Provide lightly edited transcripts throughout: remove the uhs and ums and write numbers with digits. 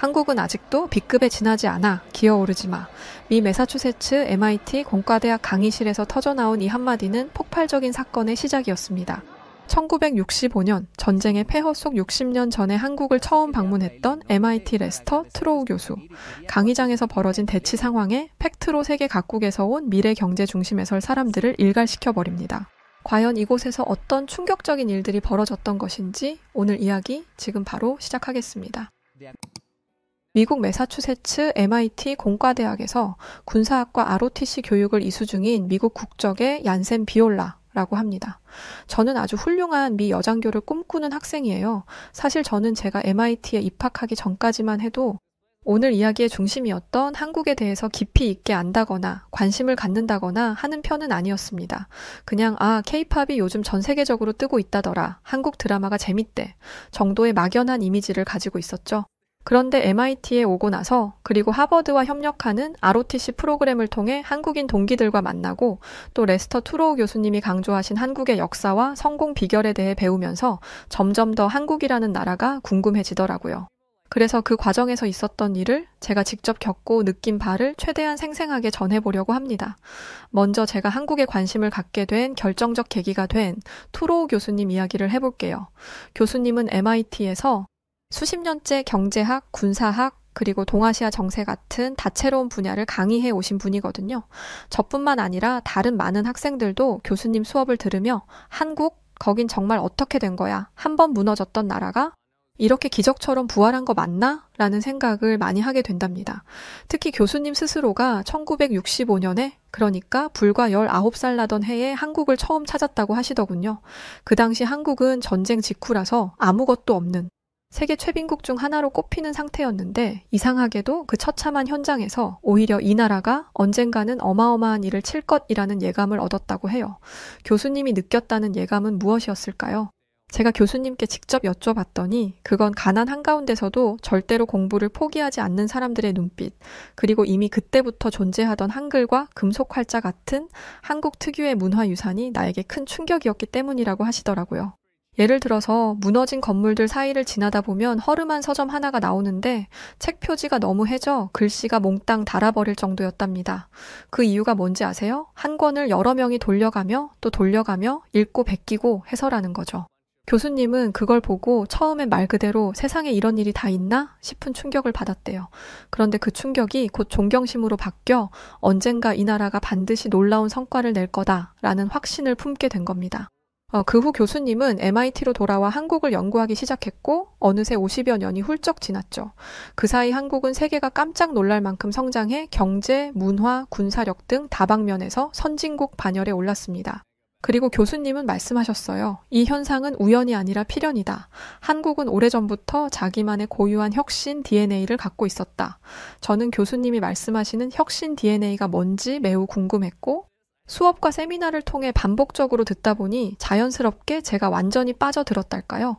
한국은 아직도 B급에 지나지 않아 기어오르지 마. 미 매사추세츠 MIT 공과대학 강의실에서 터져나온 이 한마디는 폭발적인 사건의 시작이었습니다. 1965년 전쟁의 폐허 속 60년 전에 한국을 처음 방문했던 MIT 레스터 트로우 교수. 강의장에서 벌어진 대치 상황에 팩트로 세계 각국에서 온 미래 경제 중심에 설 사람들을 일갈시켜버립니다. 과연 이곳에서 어떤 충격적인 일들이 벌어졌던 것인지 오늘 이야기 지금 바로 시작하겠습니다. 미국 매사추세츠 MIT 공과대학에서 군사학과 ROTC 교육을 이수 중인 미국 국적의 얀센 비올라라고 합니다. 저는 아주 훌륭한 미 여장교를 꿈꾸는 학생이에요. 사실 저는 제가 MIT에 입학하기 전까지만 해도 오늘 이야기의 중심이었던 한국에 대해서 깊이 있게 안다거나 관심을 갖는다거나 하는 편은 아니었습니다. 그냥 K-팝이 요즘 전 세계적으로 뜨고 있다더라. 한국 드라마가 재밌대. 정도의 막연한 이미지를 가지고 있었죠. 그런데 MIT에 오고 나서 그리고 하버드와 협력하는 ROTC 프로그램을 통해 한국인 동기들과 만나고 또 레스터 트로우 교수님이 강조하신 한국의 역사와 성공 비결에 대해 배우면서 점점 더 한국이라는 나라가 궁금해지더라고요. 그래서 그 과정에서 있었던 일을 제가 직접 겪고 느낀 바를 최대한 생생하게 전해보려고 합니다. 먼저 제가 한국에 관심을 갖게 된 결정적 계기가 된 트로우 교수님 이야기를 해볼게요. 교수님은 MIT에서 수십 년째 경제학, 군사학, 그리고 동아시아 정세 같은 다채로운 분야를 강의해 오신 분이거든요. 저뿐만 아니라 다른 많은 학생들도 교수님 수업을 들으며 한국, 거긴 정말 어떻게 된 거야? 한 번 무너졌던 나라가 이렇게 기적처럼 부활한 거 맞나? 라는 생각을 많이 하게 된답니다. 특히 교수님 스스로가 1965년에 그러니까 불과 19살 나던 해에 한국을 처음 찾았다고 하시더군요. 그 당시 한국은 전쟁 직후라서 아무것도 없는 세계 최빈국 중 하나로 꼽히는 상태였는데 이상하게도 그 처참한 현장에서 오히려 이 나라가 언젠가는 어마어마한 일을 칠 것이라는 예감을 얻었다고 해요. 교수님이 느꼈다는 예감은 무엇이었을까요? 제가 교수님께 직접 여쭤봤더니 그건 가난 한가운데서도 절대로 공부를 포기하지 않는 사람들의 눈빛, 그리고 이미 그때부터 존재하던 한글과 금속활자 같은 한국 특유의 문화유산이 나에게 큰 충격이었기 때문이라고 하시더라고요. 예를 들어서 무너진 건물들 사이를 지나다 보면 허름한 서점 하나가 나오는데 책 표지가 너무 해져 글씨가 몽땅 닳아버릴 정도였답니다. 그 이유가 뭔지 아세요? 한 권을 여러 명이 돌려가며 또 돌려가며 읽고 베끼고 해서라는 거죠. 교수님은 그걸 보고 처음엔 말 그대로 세상에 이런 일이 다 있나 싶은 충격을 받았대요. 그런데 그 충격이 곧 존경심으로 바뀌어 언젠가 이 나라가 반드시 놀라운 성과를 낼 거다라는 확신을 품게 된 겁니다. 그 후 교수님은 MIT로 돌아와 한국을 연구하기 시작했고 어느새 50여 년이 훌쩍 지났죠. 그 사이 한국은 세계가 깜짝 놀랄 만큼 성장해 경제, 문화, 군사력 등 다방면에서 선진국 반열에 올랐습니다. 그리고 교수님은 말씀하셨어요. 이 현상은 우연이 아니라 필연이다. 한국은 오래전부터 자기만의 고유한 혁신 DNA를 갖고 있었다. 저는 교수님이 말씀하시는 혁신 DNA가 뭔지 매우 궁금했고 수업과 세미나를 통해 반복적으로 듣다 보니 자연스럽게 제가 완전히 빠져들었달까요?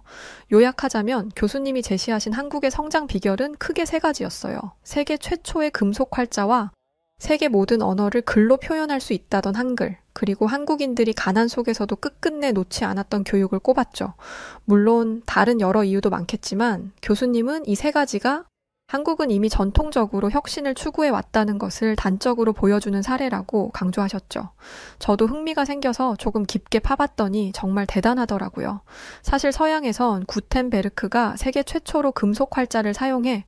요약하자면 교수님이 제시하신 한국의 성장 비결은 크게 세 가지였어요. 세계 최초의 금속 활자와 세계 모든 언어를 글로 표현할 수 있다던 한글, 그리고 한국인들이 가난 속에서도 끝끝내 놓지 않았던 교육을 꼽았죠. 물론 다른 여러 이유도 많겠지만 교수님은 이 세 가지가 한국은 이미 전통적으로 혁신을 추구해 왔다는 것을 단적으로 보여주는 사례라고 강조하셨죠. 저도 흥미가 생겨서 조금 깊게 파봤더니 정말 대단하더라고요. 사실 서양에선 구텐베르크가 세계 최초로 금속 활자를 사용해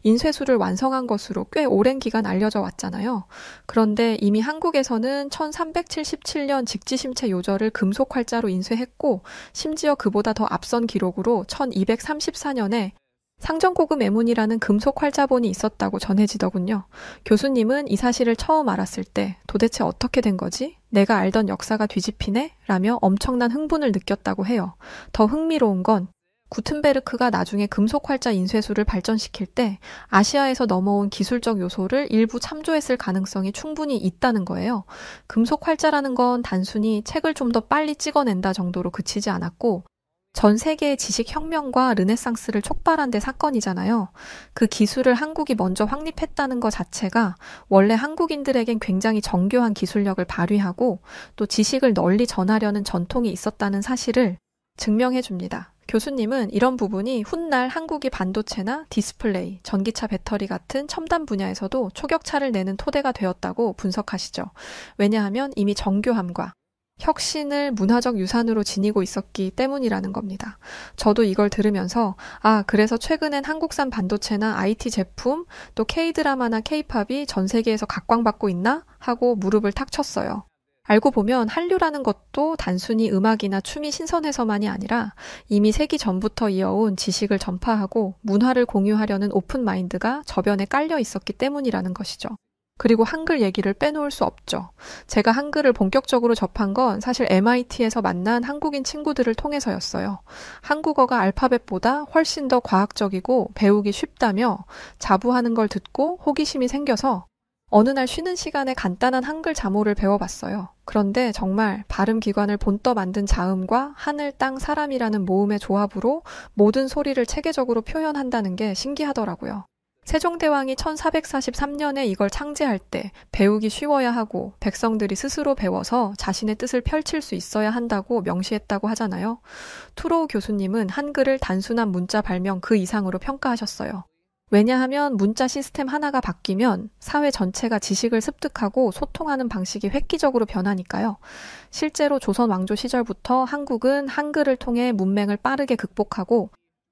인쇄술을 완성한 것으로 꽤 오랜 기간 알려져 왔잖아요. 그런데 이미 한국에서는 1377년 직지심체 요절을 금속 활자로 인쇄했고 심지어 그보다 더 앞선 기록으로 1234년에 상정고금 애문이라는 금속 활자본이 있었다고 전해지더군요. 교수님은 이 사실을 처음 알았을 때 도대체 어떻게 된 거지? 내가 알던 역사가 뒤집히네? 라며 엄청난 흥분을 느꼈다고 해요. 더 흥미로운 건 구텐베르크가 나중에 금속 활자 인쇄술을 발전시킬 때 아시아에서 넘어온 기술적 요소를 일부 참조했을 가능성이 충분히 있다는 거예요. 금속 활자라는 건 단순히 책을 좀 더 빨리 찍어낸다 정도로 그치지 않았고 전 세계의 지식혁명과 르네상스를 촉발한 데 사건이잖아요. 그 기술을 한국이 먼저 확립했다는 것 자체가 원래 한국인들에겐 굉장히 정교한 기술력을 발휘하고 또 지식을 널리 전하려는 전통이 있었다는 사실을 증명해 줍니다. 교수님은 이런 부분이 훗날 한국이 반도체나 디스플레이, 전기차 배터리 같은 첨단 분야에서도 초격차를 내는 토대가 되었다고 분석하시죠. 왜냐하면 이미 정교함과 혁신을 문화적 유산으로 지니고 있었기 때문이라는 겁니다. 저도 이걸 들으면서 그래서 최근엔 한국산 반도체나 IT 제품, 또 K-드라마나 K-팝이 전 세계에서 각광받고 있나? 하고 무릎을 탁 쳤어요. 알고 보면 한류라는 것도 단순히 음악이나 춤이 신선해서만이 아니라 이미 세기 전부터 이어온 지식을 전파하고 문화를 공유하려는 오픈 마인드가 저변에 깔려 있었기 때문이라는 것이죠. 그리고 한글 얘기를 빼놓을 수 없죠. 제가 한글을 본격적으로 접한 건 사실 MIT에서 만난 한국인 친구들을 통해서였어요. 한국어가 알파벳보다 훨씬 더 과학적이고 배우기 쉽다며 자부하는 걸 듣고 호기심이 생겨서 어느 날 쉬는 시간에 간단한 한글 자모를 배워봤어요. 그런데 정말 발음 기관을 본떠 만든 자음과 하늘, 땅, 사람이라는 모음의 조합으로 모든 소리를 체계적으로 표현한다는 게 신기하더라고요. 세종대왕이 1443년에 이걸 창제할 때 배우기 쉬워야 하고 백성들이 스스로 배워서 자신의 뜻을 펼칠 수 있어야 한다고 명시했다고 하잖아요. 투로우 교수님은 한글을 단순한 문자 발명 그 이상으로 평가하셨어요. 왜냐하면 문자 시스템 하나가 바뀌면 사회 전체가 지식을 습득하고 소통하는 방식이 획기적으로 변하니까요. 실제로 조선 왕조 시절부터 한국은 한글을 통해 문맹을 빠르게 극복하고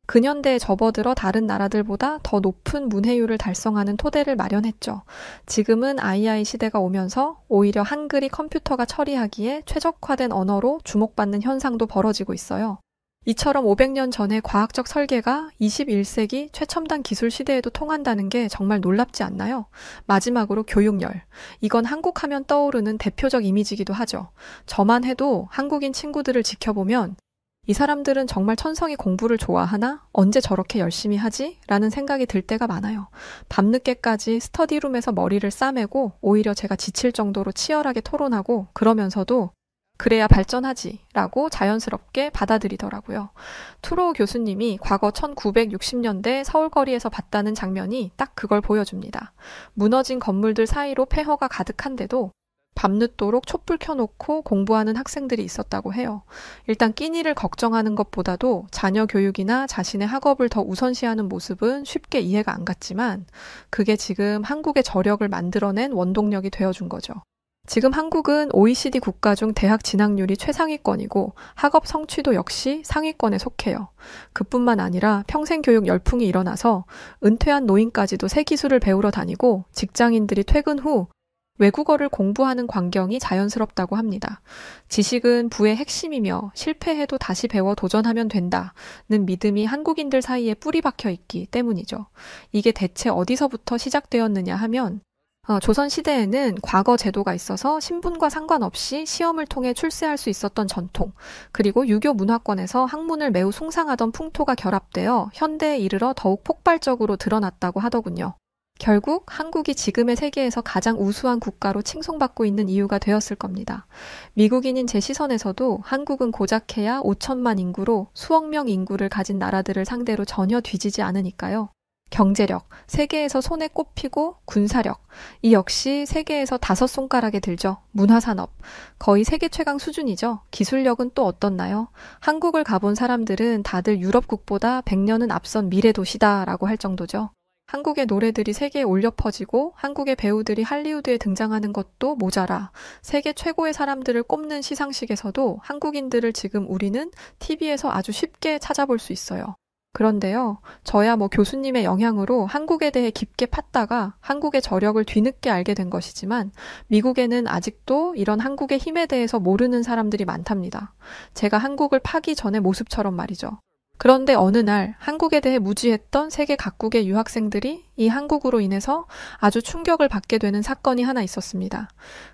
근현대에 접어들어 다른 나라들보다 더 높은 문해율을 달성하는 토대를 마련했죠. 지금은 AI 시대가 오면서 오히려 한글이 컴퓨터가 처리하기에 최적화된 언어로 주목받는 현상도 벌어지고 있어요. 이처럼 500년 전의 과학적 설계가 21세기 최첨단 기술 시대에도 통한다는 게 정말 놀랍지 않나요? 마지막으로 교육열. 이건 한국 하면 떠오르는 대표적 이미지이기도 하죠. 저만 해도 한국인 친구들을 지켜보면 이 사람들은 정말 천성이 공부를 좋아하나? 언제 저렇게 열심히 하지? 라는 생각이 들 때가 많아요. 밤늦게까지 스터디룸에서 머리를 싸매고 오히려 제가 지칠 정도로 치열하게 토론하고 그러면서도 그래야 발전하지 라고 자연스럽게 받아들이더라고요. 투로우 교수님이 과거 1960년대 서울거리에서 봤다는 장면이 딱 그걸 보여줍니다. 무너진 건물들 사이로 폐허가 가득한데도 밤늦도록 촛불 켜놓고 공부하는 학생들이 있었다고 해요. 일단 끼니를 걱정하는 것보다도 자녀 교육이나 자신의 학업을 더 우선시하는 모습은 쉽게 이해가 안 갔지만 그게 지금 한국의 저력을 만들어낸 원동력이 되어준 거죠. 지금 한국은 OECD 국가 중 대학 진학률이 최상위권이고 학업 성취도 역시 상위권에 속해요. 그뿐만 아니라 평생교육 열풍이 일어나서 은퇴한 노인까지도 새 기술을 배우러 다니고 직장인들이 퇴근 후 외국어를 공부하는 광경이 자연스럽다고 합니다. 지식은 부의 핵심이며 실패해도 다시 배워 도전하면 된다는 믿음이 한국인들 사이에 뿌리 박혀 있기 때문이죠. 이게 대체 어디서부터 시작되었느냐 하면 조선시대에는 과거 제도가 있어서 신분과 상관없이 시험을 통해 출세할 수 있었던 전통, 그리고 유교 문화권에서 학문을 매우 숭상하던 풍토가 결합되어 현대에 이르러 더욱 폭발적으로 드러났다고 하더군요. 결국 한국이 지금의 세계에서 가장 우수한 국가로 칭송받고 있는 이유가 되었을 겁니다. 미국인인 제 시선에서도 한국은 고작해야 5천만 인구로 수억 명 인구를 가진 나라들을 상대로 전혀 뒤지지 않으니까요. 경제력, 세계에서 손에 꼽히고 군사력, 이 역시 세계에서 5손가락에 들죠. 문화산업, 거의 세계 최강 수준이죠. 기술력은 또 어떻나요? 한국을 가본 사람들은 다들 유럽국보다 100년은 앞선 미래도시다라고 할 정도죠. 한국의 노래들이 세계에 울려 퍼지고 한국의 배우들이 할리우드에 등장하는 것도 모자라 세계 최고의 사람들을 꼽는 시상식에서도 한국인들을 지금 우리는 TV에서 아주 쉽게 찾아볼 수 있어요. 그런데요, 저야 교수님의 영향으로 한국에 대해 깊게 팠다가 한국의 저력을 뒤늦게 알게 된 것이지만 미국에는 아직도 이런 한국의 힘에 대해서 모르는 사람들이 많답니다. 제가 한국을 파기 전의 모습처럼 말이죠. 그런데 어느 날 한국에 대해 무지했던 세계 각국의 유학생들이 이 한국으로 인해서 아주 충격을 받게 되는 사건이 하나 있었습니다.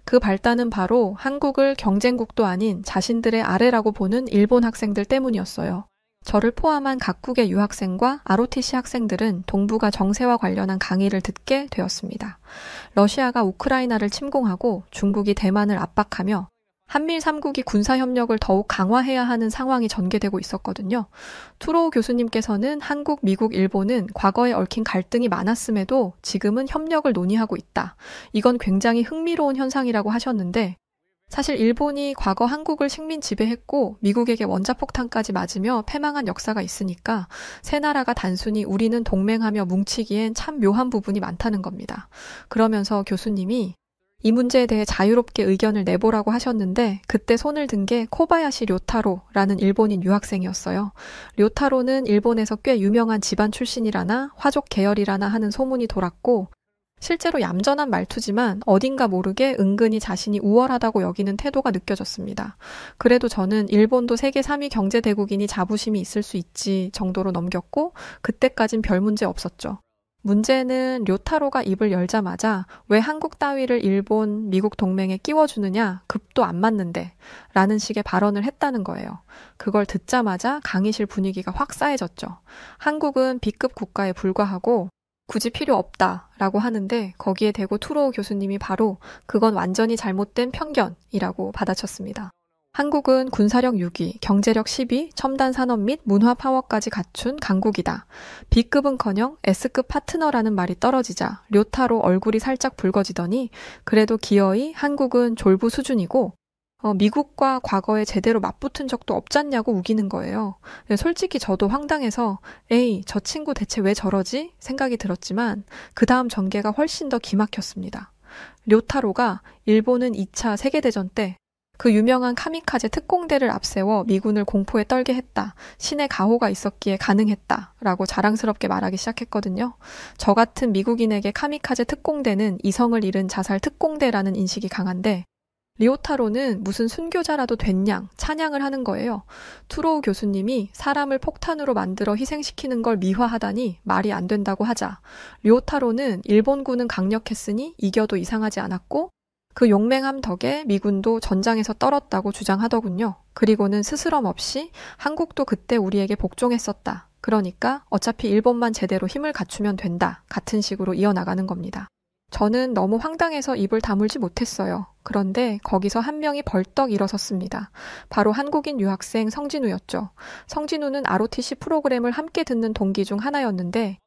그 발단은 바로 한국을 경쟁국도 아닌 자신들의 아래라고 보는 일본 학생들 때문이었어요. 저를 포함한 각국의 유학생과 ROTC 학생들은 동북아 정세와 관련한 강의를 듣게 되었습니다. 러시아가 우크라이나를 침공하고 중국이 대만을 압박하며 한밀 3국이 군사협력을 더욱 강화해야 하는 상황이 전개되고 있었거든요. 투로우 교수님께서는 한국, 미국, 일본은 과거에 얽힌 갈등이 많았음에도 지금은 협력을 논의하고 있다. 이건 굉장히 흥미로운 현상이라고 하셨는데 사실 일본이 과거 한국을 식민 지배했고 미국에게 원자폭탄까지 맞으며 패망한 역사가 있으니까 세 나라가 단순히 우리는 동맹하며 뭉치기엔 참 묘한 부분이 많다는 겁니다. 그러면서 교수님이 이 문제에 대해 자유롭게 의견을 내보라고 하셨는데 그때 손을 든 게 코바야시 료타로라는 일본인 유학생이었어요. 료타로는 일본에서 꽤 유명한 집안 출신이라나 화족 계열이라나 하는 소문이 돌았고 실제로 얌전한 말투지만 어딘가 모르게 은근히 자신이 우월하다고 여기는 태도가 느껴졌습니다. 그래도 저는 일본도 세계 3위 경제대국이니 자부심이 있을 수 있지 정도로 넘겼고 그때까진 별 문제 없었죠. 문제는 료타로가 입을 열자마자 왜 한국 따위를 일본, 미국 동맹에 끼워주느냐, 급도 안 맞는데 라는 식의 발언을 했다는 거예요. 그걸 듣자마자 강의실 분위기가 확 싸해졌죠. 한국은 B급 국가에 불과하고 굳이 필요 없다라고 하는데 거기에 대고 투로우 교수님이 바로 그건 완전히 잘못된 편견이라고 받아쳤습니다. 한국은 군사력 6위, 경제력 10위, 첨단 산업 및 문화 파워까지 갖춘 강국이다. B급은커녕 S급 파트너라는 말이 떨어지자 료타로 얼굴이 살짝 붉어지더니 그래도 기어이 한국은 졸부 수준이고 미국과 과거에 제대로 맞붙은 적도 없잖냐고 우기는 거예요. 솔직히 저도 황당해서 에이, 저 친구 대체 왜 저러지? 생각이 들었지만 그 다음 전개가 훨씬 더 기막혔습니다. 료타로가 일본은 2차 세계대전 때 그 유명한 카미카제 특공대를 앞세워 미군을 공포에 떨게 했다. 신의 가호가 있었기에 가능했다. 라고 자랑스럽게 말하기 시작했거든요. 저 같은 미국인에게 카미카제 특공대는 이성을 잃은 자살 특공대라는 인식이 강한데 리오타로는 무슨 순교자라도 된 양 찬양을 하는 거예요. 투로우 교수님이 사람을 폭탄으로 만들어 희생시키는 걸 미화하다니 말이 안 된다고 하자 리오타로는 일본군은 강력했으니 이겨도 이상하지 않았고 그 용맹함 덕에 미군도 전장에서 떨었다고 주장하더군요. 그리고는 스스럼 없이 한국도 그때 우리에게 복종했었다. 그러니까 어차피 일본만 제대로 힘을 갖추면 된다. 같은 식으로 이어나가는 겁니다. 저는 너무 황당해서 입을 다물지 못했어요. 그런데 거기서 한 명이 벌떡 일어섰습니다. 바로 한국인 유학생 성진우였죠. 성진우는 ROTC 프로그램을 함께 듣는 동기 중 하나였는데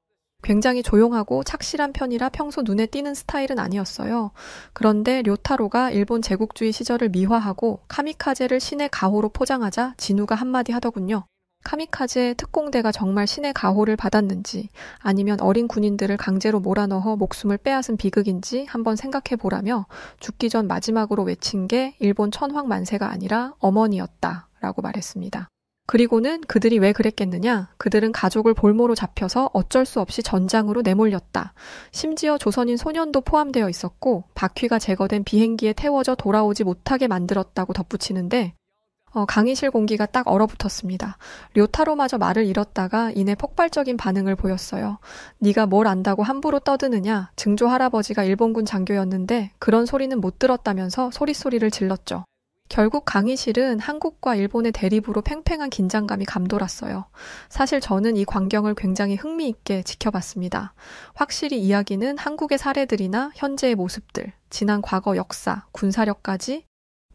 굉장히 조용하고 착실한 편이라 평소 눈에 띄는 스타일은 아니었어요. 그런데 료타로가 일본 제국주의 시절을 미화하고 카미카제를 신의 가호로 포장하자 진우가 한마디 하더군요. 카미카제 특공대가 정말 신의 가호를 받았는지 아니면 어린 군인들을 강제로 몰아넣어 목숨을 빼앗은 비극인지 한번 생각해보라며 죽기 전 마지막으로 외친 게 일본 천황만세가 아니라 어머니였다 라고 말했습니다. 그리고는 그들이 왜 그랬겠느냐? 그들은 가족을 볼모로 잡혀서 어쩔 수 없이 전장으로 내몰렸다. 심지어 조선인 소년도 포함되어 있었고 바퀴가 제거된 비행기에 태워져 돌아오지 못하게 만들었다고 덧붙이는데 강의실 공기가 딱 얼어붙었습니다. 료타로마저 말을 잃었다가 이내 폭발적인 반응을 보였어요. 네가 뭘 안다고 함부로 떠드느냐? 증조 할아버지가 일본군 장교였는데 그런 소리는 못 들었다면서 소리소리를 질렀죠. 결국 강의실은 한국과 일본의 대립으로 팽팽한 긴장감이 감돌았어요. 사실 저는 이 광경을 굉장히 흥미있게 지켜봤습니다. 확실히 이야기는 한국의 사례들이나 현재의 모습들, 지난 과거 역사, 군사력까지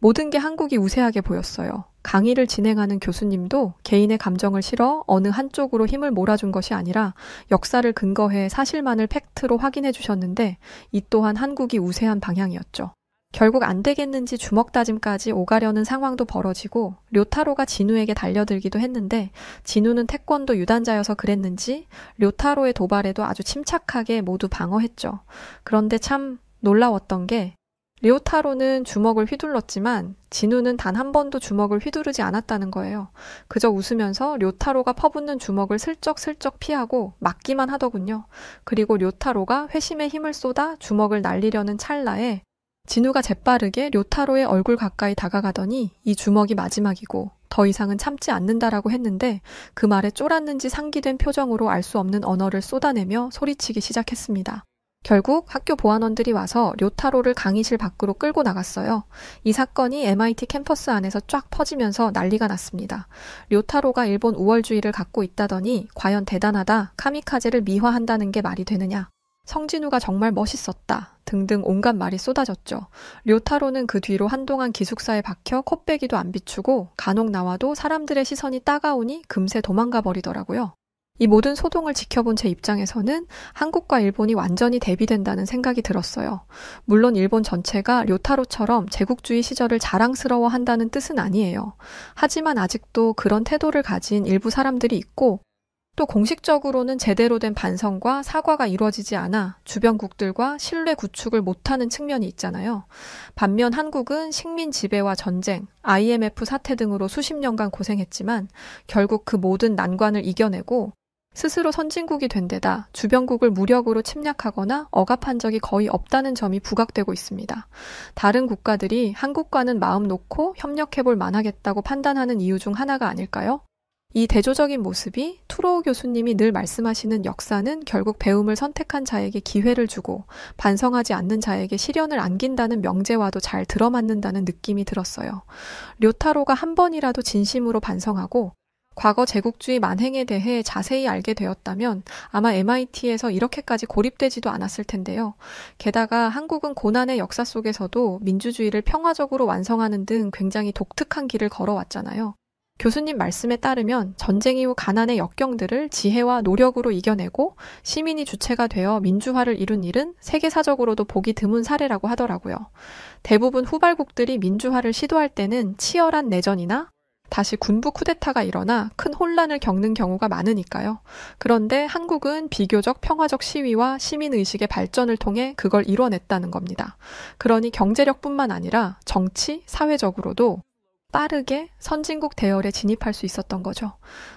모든 게 한국이 우세하게 보였어요. 강의를 진행하는 교수님도 개인의 감정을 실어 어느 한쪽으로 힘을 몰아준 것이 아니라 역사를 근거해 사실만을 팩트로 확인해 주셨는데 이 또한 한국이 우세한 방향이었죠. 결국 안 되겠는지 주먹다짐까지 오가려는 상황도 벌어지고 료타로가 진우에게 달려들기도 했는데 진우는 태권도 유단자여서 그랬는지 료타로의 도발에도 아주 침착하게 모두 방어했죠. 그런데 참 놀라웠던 게 료타로는 주먹을 휘둘렀지만 진우는 단 한 번도 주먹을 휘두르지 않았다는 거예요. 그저 웃으면서 료타로가 퍼붓는 주먹을 슬쩍슬쩍 피하고 맞기만 하더군요. 그리고 료타로가 회심의 힘을 쏟아 주먹을 날리려는 찰나에 진우가 재빠르게 료타로의 얼굴 가까이 다가가더니 이 주먹이 마지막이고 더 이상은 참지 않는다라고 했는데 그 말에 쫄았는지 상기된 표정으로 알 수 없는 언어를 쏟아내며 소리치기 시작했습니다. 결국 학교 보안원들이 와서 료타로를 강의실 밖으로 끌고 나갔어요. 이 사건이 MIT 캠퍼스 안에서 쫙 퍼지면서 난리가 났습니다. 료타로가 일본 우월주의를 갖고 있다더니 과연 대단하다, 카미카제를 미화한다는 게 말이 되느냐. 성진우가 정말 멋있었다 등등 온갖 말이 쏟아졌죠. 료타로는 그 뒤로 한동안 기숙사에 박혀 콧배기도 안 비추고 간혹 나와도 사람들의 시선이 따가우니 금세 도망가 버리더라고요. 이 모든 소동을 지켜본 제 입장에서는 한국과 일본이 완전히 대비된다는 생각이 들었어요. 물론 일본 전체가 료타로처럼 제국주의 시절을 자랑스러워한다는 뜻은 아니에요. 하지만 아직도 그런 태도를 가진 일부 사람들이 있고 또 공식적으로는 제대로 된 반성과 사과가 이루어지지 않아 주변국들과 신뢰 구축을 못하는 측면이 있잖아요. 반면 한국은 식민 지배와 전쟁, IMF 사태 등으로 수십 년간 고생했지만 결국 그 모든 난관을 이겨내고 스스로 선진국이 된 데다 주변국을 무력으로 침략하거나 억압한 적이 거의 없다는 점이 부각되고 있습니다. 다른 국가들이 한국과는 마음 놓고 협력해볼 만하겠다고 판단하는 이유 중 하나가 아닐까요? 이 대조적인 모습이 투로우 교수님이 늘 말씀하시는 역사는 결국 배움을 선택한 자에게 기회를 주고 반성하지 않는 자에게 시련을 안긴다는 명제와도 잘 들어맞는다는 느낌이 들었어요. 료타로가 한 번이라도 진심으로 반성하고 과거 제국주의 만행에 대해 자세히 알게 되었다면 아마 MIT에서 이렇게까지 고립되지도 않았을 텐데요. 게다가 한국은 고난의 역사 속에서도 민주주의를 평화적으로 완성하는 등 굉장히 독특한 길을 걸어왔잖아요. 교수님 말씀에 따르면 전쟁 이후 가난의 역경들을 지혜와 노력으로 이겨내고 시민이 주체가 되어 민주화를 이룬 일은 세계사적으로도 보기 드문 사례라고 하더라고요. 대부분 후발국들이 민주화를 시도할 때는 치열한 내전이나 다시 군부 쿠데타가 일어나 큰 혼란을 겪는 경우가 많으니까요. 그런데 한국은 비교적 평화적 시위와 시민의식의 발전을 통해 그걸 이뤄냈다는 겁니다. 그러니 경제력뿐만 아니라 정치, 사회적으로도 빠르게 선진국 대열에 진입할 수 있었던 거죠.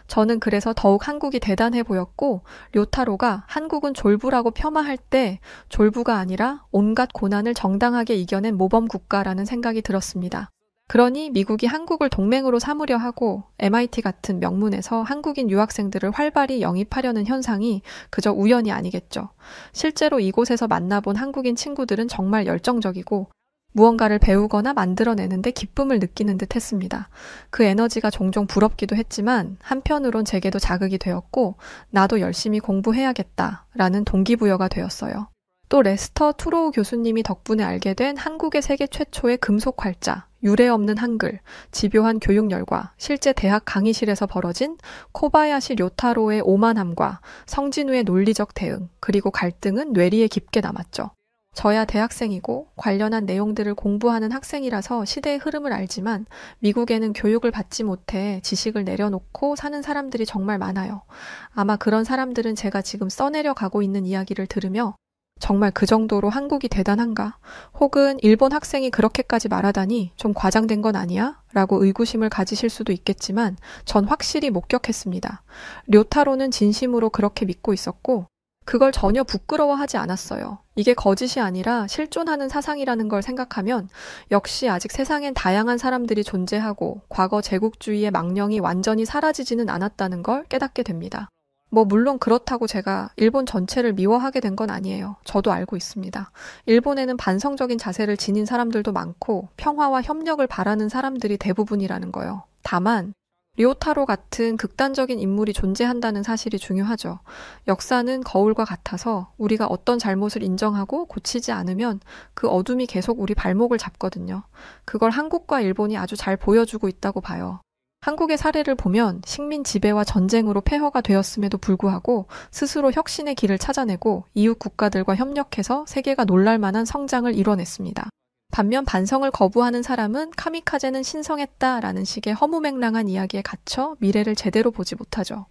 저는 그래서 더욱 한국이 대단해 보였고 료타로가 한국은 졸부라고 폄하할 때 졸부가 아니라 온갖 고난을 정당하게 이겨낸 모범 국가라는 생각이 들었습니다. 그러니 미국이 한국을 동맹으로 삼으려 하고 MIT 같은 명문에서 한국인 유학생들을 활발히 영입하려는 현상이 그저 우연이 아니겠죠. 실제로 이곳에서 만나본 한국인 친구들은 정말 열정적이고 무언가를 배우거나 만들어내는데 기쁨을 느끼는 듯 했습니다. 그 에너지가 종종 부럽기도 했지만 한편으론 제게도 자극이 되었고 나도 열심히 공부해야겠다라는 동기부여가 되었어요. 또 레스터 투로우 교수님이 덕분에 알게 된 한국의 세계 최초의 금속 활자, 유례 없는 한글, 집요한 교육 열과 실제 대학 강의실에서 벌어진 코바야시 료타로의 오만함과 성진우의 논리적 대응, 그리고 갈등은 뇌리에 깊게 남았죠. 저야 대학생이고 관련한 내용들을 공부하는 학생이라서 시대의 흐름을 알지만 미국에는 교육을 받지 못해 지식을 내려놓고 사는 사람들이 정말 많아요. 아마 그런 사람들은 제가 지금 써내려 가고 있는 이야기를 들으며 정말 그 정도로 한국이 대단한가? 혹은 일본 학생이 그렇게까지 말하다니 좀 과장된 건 아니야? 라고 의구심을 가지실 수도 있겠지만 전 확실히 목격했습니다. 료타로는 진심으로 그렇게 믿고 있었고 그걸 전혀 부끄러워하지 않았어요. 이게 거짓이 아니라 실존하는 사상이라는 걸 생각하면 역시 아직 세상엔 다양한 사람들이 존재하고 과거 제국주의의 망령이 완전히 사라지지는 않았다는 걸 깨닫게 됩니다. 물론 그렇다고 제가 일본 전체를 미워하게 된 건 아니에요. 저도 알고 있습니다. 일본에는 반성적인 자세를 지닌 사람들도 많고 평화와 협력을 바라는 사람들이 대부분이라는 거요. 다만 료타로 같은 극단적인 인물이 존재한다는 사실이 중요하죠. 역사는 거울과 같아서 우리가 어떤 잘못을 인정하고 고치지 않으면 그 어둠이 계속 우리 발목을 잡거든요. 그걸 한국과 일본이 아주 잘 보여주고 있다고 봐요. 한국의 사례를 보면 식민 지배와 전쟁으로 폐허가 되었음에도 불구하고 스스로 혁신의 길을 찾아내고 이웃 국가들과 협력해서 세계가 놀랄 만한 성장을 이뤄냈습니다. 반면 반성을 거부하는 사람은 카미카제는 신성했다라는 식의 허무맹랑한 이야기에 갇혀 미래를 제대로 보지 못하죠.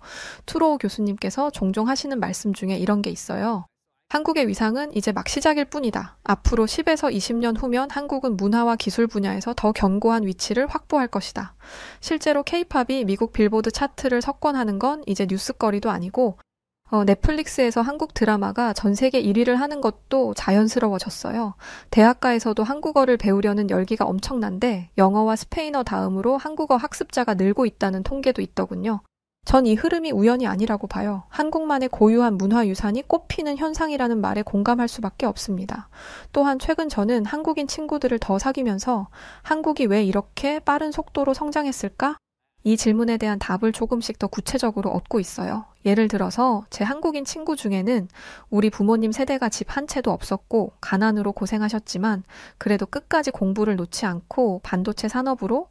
투로우 교수님께서 종종 하시는 말씀 중에 이런 게 있어요. 한국의 위상은 이제 막 시작일 뿐이다. 앞으로 10에서 20년 후면 한국은 문화와 기술 분야에서 더 견고한 위치를 확보할 것이다. 실제로 K-팝이 미국 빌보드 차트를 석권하는 건 이제 뉴스거리도 아니고 넷플릭스에서 한국 드라마가 전 세계 1위를 하는 것도 자연스러워졌어요. 대학가에서도 한국어를 배우려는 열기가 엄청난데 영어와 스페인어 다음으로 한국어 학습자가 늘고 있다는 통계도 있더군요. 전 이 흐름이 우연이 아니라고 봐요. 한국만의 고유한 문화유산이 꽃피는 현상이라는 말에 공감할 수밖에 없습니다. 또한 최근 저는 한국인 친구들을 더 사귀면서 한국이 왜 이렇게 빠른 속도로 성장했을까? 이 질문에 대한 답을 조금씩 더 구체적으로 얻고 있어요. 예를 들어서 제 한국인 친구 중에는 우리 부모님 세대가 집 한 채도 없었고 가난으로 고생하셨지만 그래도 끝까지 공부를 놓지 않고 반도체 산업으로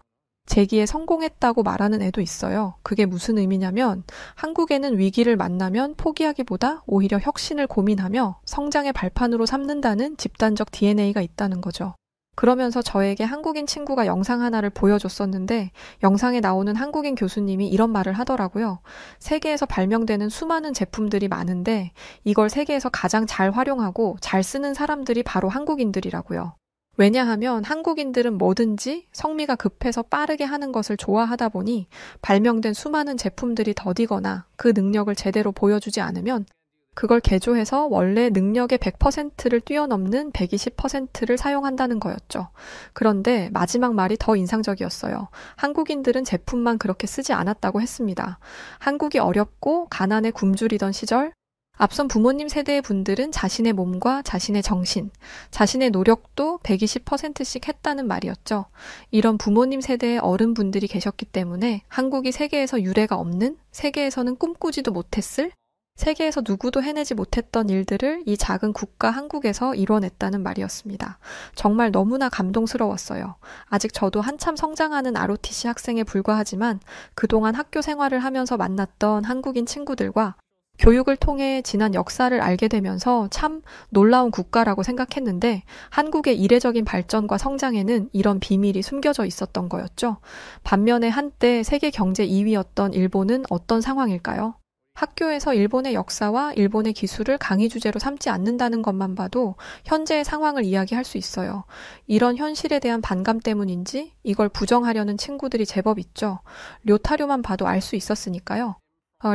재기에 성공했다고 말하는 애도 있어요. 그게 무슨 의미냐면 한국에는 위기를 만나면 포기하기보다 오히려 혁신을 고민하며 성장의 발판으로 삼는다는 집단적 DNA가 있다는 거죠. 그러면서 저에게 한국인 친구가 영상 하나를 보여줬었는데 영상에 나오는 한국인 교수님이 이런 말을 하더라고요. 세계에서 발명되는 수많은 제품들이 많은데 이걸 세계에서 가장 잘 활용하고 잘 쓰는 사람들이 바로 한국인들이라고요. 왜냐하면 한국인들은 뭐든지 성미가 급해서 빠르게 하는 것을 좋아하다 보니 발명된 수많은 제품들이 더디거나 그 능력을 제대로 보여주지 않으면 그걸 개조해서 원래 능력의 100%를 뛰어넘는 120%를 사용한다는 거였죠. 그런데 마지막 말이 더 인상적이었어요. 한국인들은 제품만 그렇게 쓰지 않았다고 했습니다. 한국이 어렵고 가난에 굶주리던 시절 앞선 부모님 세대의 분들은 자신의 몸과 자신의 정신, 자신의 노력도 120%씩 했다는 말이었죠. 이런 부모님 세대의 어른분들이 계셨기 때문에 한국이 세계에서 유례가 없는, 세계에서는 꿈꾸지도 못했을, 세계에서 누구도 해내지 못했던 일들을 이 작은 국가 한국에서 이뤄냈다는 말이었습니다. 정말 너무나 감동스러웠어요. 아직 저도 한참 성장하는 ROTC 학생에 불과하지만 그동안 학교 생활을 하면서 만났던 한국인 친구들과 교육을 통해 지난 역사를 알게 되면서 참 놀라운 국가라고 생각했는데 한국의 이례적인 발전과 성장에는 이런 비밀이 숨겨져 있었던 거였죠. 반면에 한때 세계 경제 2위였던 일본은 어떤 상황일까요? 학교에서 일본의 역사와 일본의 기술을 강의 주제로 삼지 않는다는 것만 봐도 현재의 상황을 이야기할 수 있어요. 이런 현실에 대한 반감 때문인지 이걸 부정하려는 친구들이 제법 있죠. 료타료만 봐도 알 수 있었으니까요.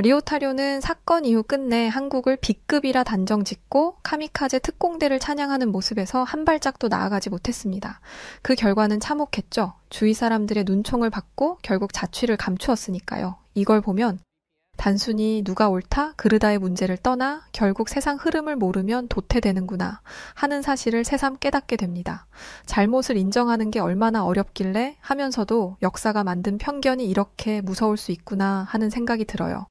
리오타료는 사건 이후 끝내 한국을 B급이라 단정 짓고 카미카제 특공대를 찬양하는 모습에서 한 발짝도 나아가지 못했습니다. 그 결과는 참혹했죠. 주위 사람들의 눈총을 받고 결국 자취를 감추었으니까요. 이걸 보면 단순히 누가 옳다, 그르다의 문제를 떠나 결국 세상 흐름을 모르면 도태되는구나 하는 사실을 새삼 깨닫게 됩니다. 잘못을 인정하는 게 얼마나 어렵길래 하면서도 역사가 만든 편견이 이렇게 무서울 수 있구나 하는 생각이 들어요.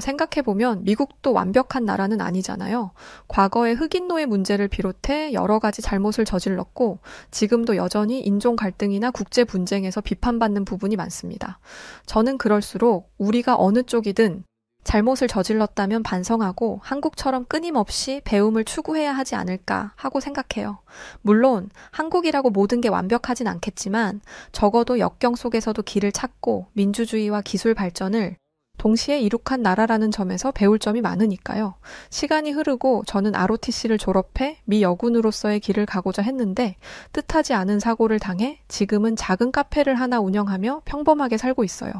생각해보면 미국도 완벽한 나라는 아니잖아요. 과거의 흑인 노예 문제를 비롯해 여러 가지 잘못을 저질렀고 지금도 여전히 인종 갈등이나 국제 분쟁에서 비판받는 부분이 많습니다. 저는 그럴수록 우리가 어느 쪽이든 잘못을 저질렀다면 반성하고 한국처럼 끊임없이 배움을 추구해야 하지 않을까 하고 생각해요. 물론 한국이라고 모든 게 완벽하진 않겠지만 적어도 역경 속에서도 길을 찾고 민주주의와 기술 발전을 동시에 이룩한 나라라는 점에서 배울 점이 많으니까요. 시간이 흐르고 저는 ROTC를 졸업해 미 여군으로서의 길을 가고자 했는데 뜻하지 않은 사고를 당해 지금은 작은 카페를 하나 운영하며 평범하게 살고 있어요.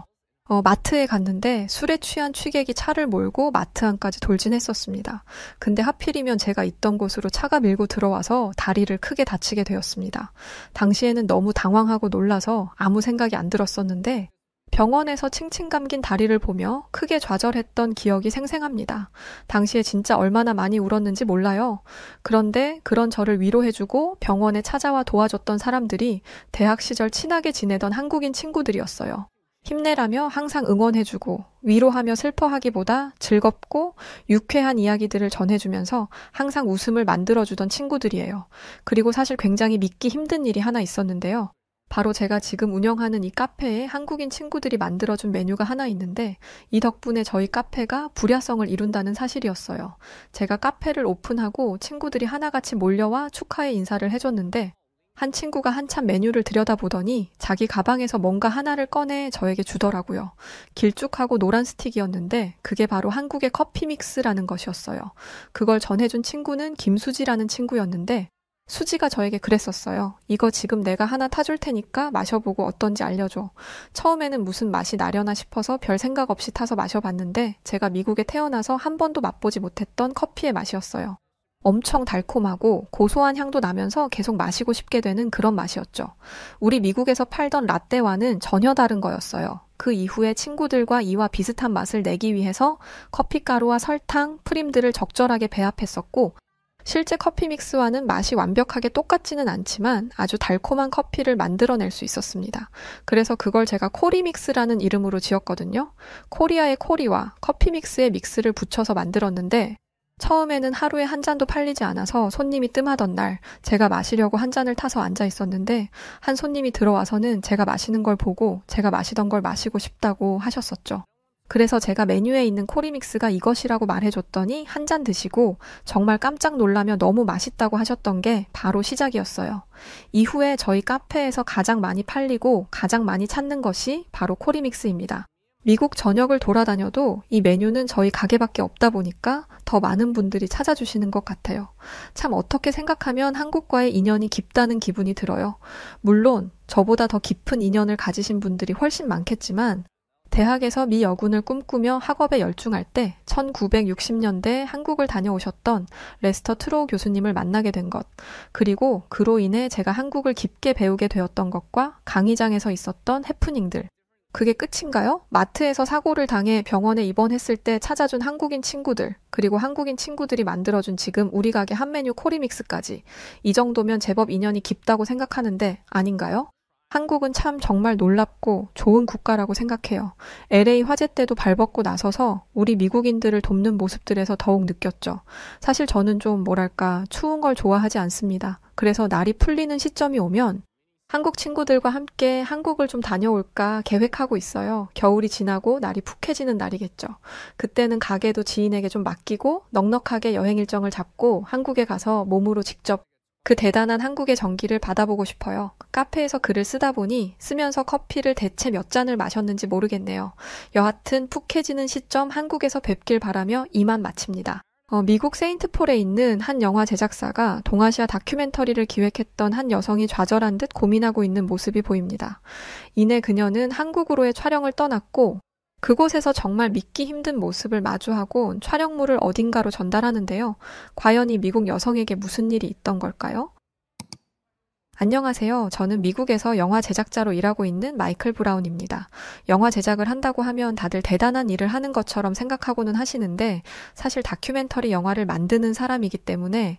마트에 갔는데 술에 취한 취객이 차를 몰고 마트 안까지 돌진했었습니다. 근데 하필이면 제가 있던 곳으로 차가 밀고 들어와서 다리를 크게 다치게 되었습니다. 당시에는 너무 당황하고 놀라서 아무 생각이 안 들었었는데 병원에서 칭칭 감긴 다리를 보며 크게 좌절했던 기억이 생생합니다. 당시에 진짜 얼마나 많이 울었는지 몰라요. 그런데 그런 저를 위로해주고 병원에 찾아와 도와줬던 사람들이 대학 시절 친하게 지내던 한국인 친구들이었어요. 힘내라며 항상 응원해주고 위로하며 슬퍼하기보다 즐겁고 유쾌한 이야기들을 전해주면서 항상 웃음을 만들어주던 친구들이에요. 그리고 사실 굉장히 믿기 힘든 일이 하나 있었는데요. 바로 제가 지금 운영하는 이 카페에 한국인 친구들이 만들어준 메뉴가 하나 있는데 이 덕분에 저희 카페가 불야성을 이룬다는 사실이었어요. 제가 카페를 오픈하고 친구들이 하나같이 몰려와 축하의 인사를 해줬는데 한 친구가 한참 메뉴를 들여다보더니 자기 가방에서 뭔가 하나를 꺼내 저에게 주더라고요. 길쭉하고 노란 스틱이었는데 그게 바로 한국의 커피 믹스라는 것이었어요. 그걸 전해준 친구는 김수지라는 친구였는데 수지가 저에게 그랬었어요. 이거 지금 내가 하나 타줄 테니까 마셔보고 어떤지 알려줘. 처음에는 무슨 맛이 나려나 싶어서 별 생각 없이 타서 마셔봤는데 제가 미국에 태어나서 한 번도 맛보지 못했던 커피의 맛이었어요. 엄청 달콤하고 고소한 향도 나면서 계속 마시고 싶게 되는 그런 맛이었죠. 우리 미국에서 팔던 라떼와는 전혀 다른 거였어요. 그 이후에 친구들과 이와 비슷한 맛을 내기 위해서 커피가루와 설탕, 프림들을 적절하게 배합했었고 실제 커피 믹스와는 맛이 완벽하게 똑같지는 않지만 아주 달콤한 커피를 만들어낼 수 있었습니다. 그래서 그걸 제가 코리 믹스라는 이름으로 지었거든요. 코리아의 코리와 커피 믹스의 믹스를 붙여서 만들었는데 처음에는 하루에 한 잔도 팔리지 않아서 손님이 뜸하던 날 제가 마시려고 한 잔을 타서 앉아 있었는데 한 손님이 들어와서는 제가 마시는 걸 보고 제가 마시던 걸 마시고 싶다고 하셨었죠. 그래서 제가 메뉴에 있는 코리믹스가 이것이라고 말해줬더니 한 잔 드시고 정말 깜짝 놀라며 너무 맛있다고 하셨던 게 바로 시작이었어요. 이후에 저희 카페에서 가장 많이 팔리고 가장 많이 찾는 것이 바로 코리믹스입니다. 미국 전역을 돌아다녀도 이 메뉴는 저희 가게밖에 없다 보니까 더 많은 분들이 찾아주시는 것 같아요. 참 어떻게 생각하면 한국과의 인연이 깊다는 기분이 들어요. 물론 저보다 더 깊은 인연을 가지신 분들이 훨씬 많겠지만 대학에서 미 여군을 꿈꾸며 학업에 열중할 때 1960년대에 한국을 다녀오셨던 레스터 트로우 교수님을 만나게 된 것, 그리고 그로 인해 제가 한국을 깊게 배우게 되었던 것과 강의장에서 있었던 해프닝들, 그게 끝인가요? 마트에서 사고를 당해 병원에 입원했을 때 찾아준 한국인 친구들, 그리고 한국인 친구들이 만들어준 지금 우리 가게 한 메뉴 코리믹스까지, 이 정도면 제법 인연이 깊다고 생각하는데 아닌가요? 한국은 참 정말 놀랍고 좋은 국가라고 생각해요. LA 화재 때도 발벗고 나서서 우리 미국인들을 돕는 모습들에서 더욱 느꼈죠. 사실 저는 좀 추운 걸 좋아하지 않습니다. 그래서 날이 풀리는 시점이 오면 한국 친구들과 함께 한국을 좀 다녀올까 계획하고 있어요. 겨울이 지나고 날이 푹해지는 날이겠죠. 그때는 가게도 지인에게 좀 맡기고 넉넉하게 여행 일정을 잡고 한국에 가서 몸으로 직접 그 대단한 한국의 정기를 받아보고 싶어요. 카페에서 글을 쓰다 보니 쓰면서 커피를 대체 몇 잔을 마셨는지 모르겠네요. 여하튼 푹해지는 시점 한국에서 뵙길 바라며 이만 마칩니다. 미국 세인트폴에 있는 한 영화 제작사가 동아시아 다큐멘터리를 기획했던 한 여성이 좌절한 듯 고민하고 있는 모습이 보입니다. 이내 그녀는 한국으로의 촬영을 떠났고 그곳에서 정말 믿기 힘든 모습을 마주하고 촬영물을 어딘가로 전달하는데요. 과연 이 미국 여성에게 무슨 일이 있던 걸까요? 안녕하세요. 저는 미국에서 영화 제작자로 일하고 있는 마이클 브라운입니다. 영화 제작을 한다고 하면 다들 대단한 일을 하는 것처럼 생각하고는 하시는데 사실 다큐멘터리 영화를 만드는 사람이기 때문에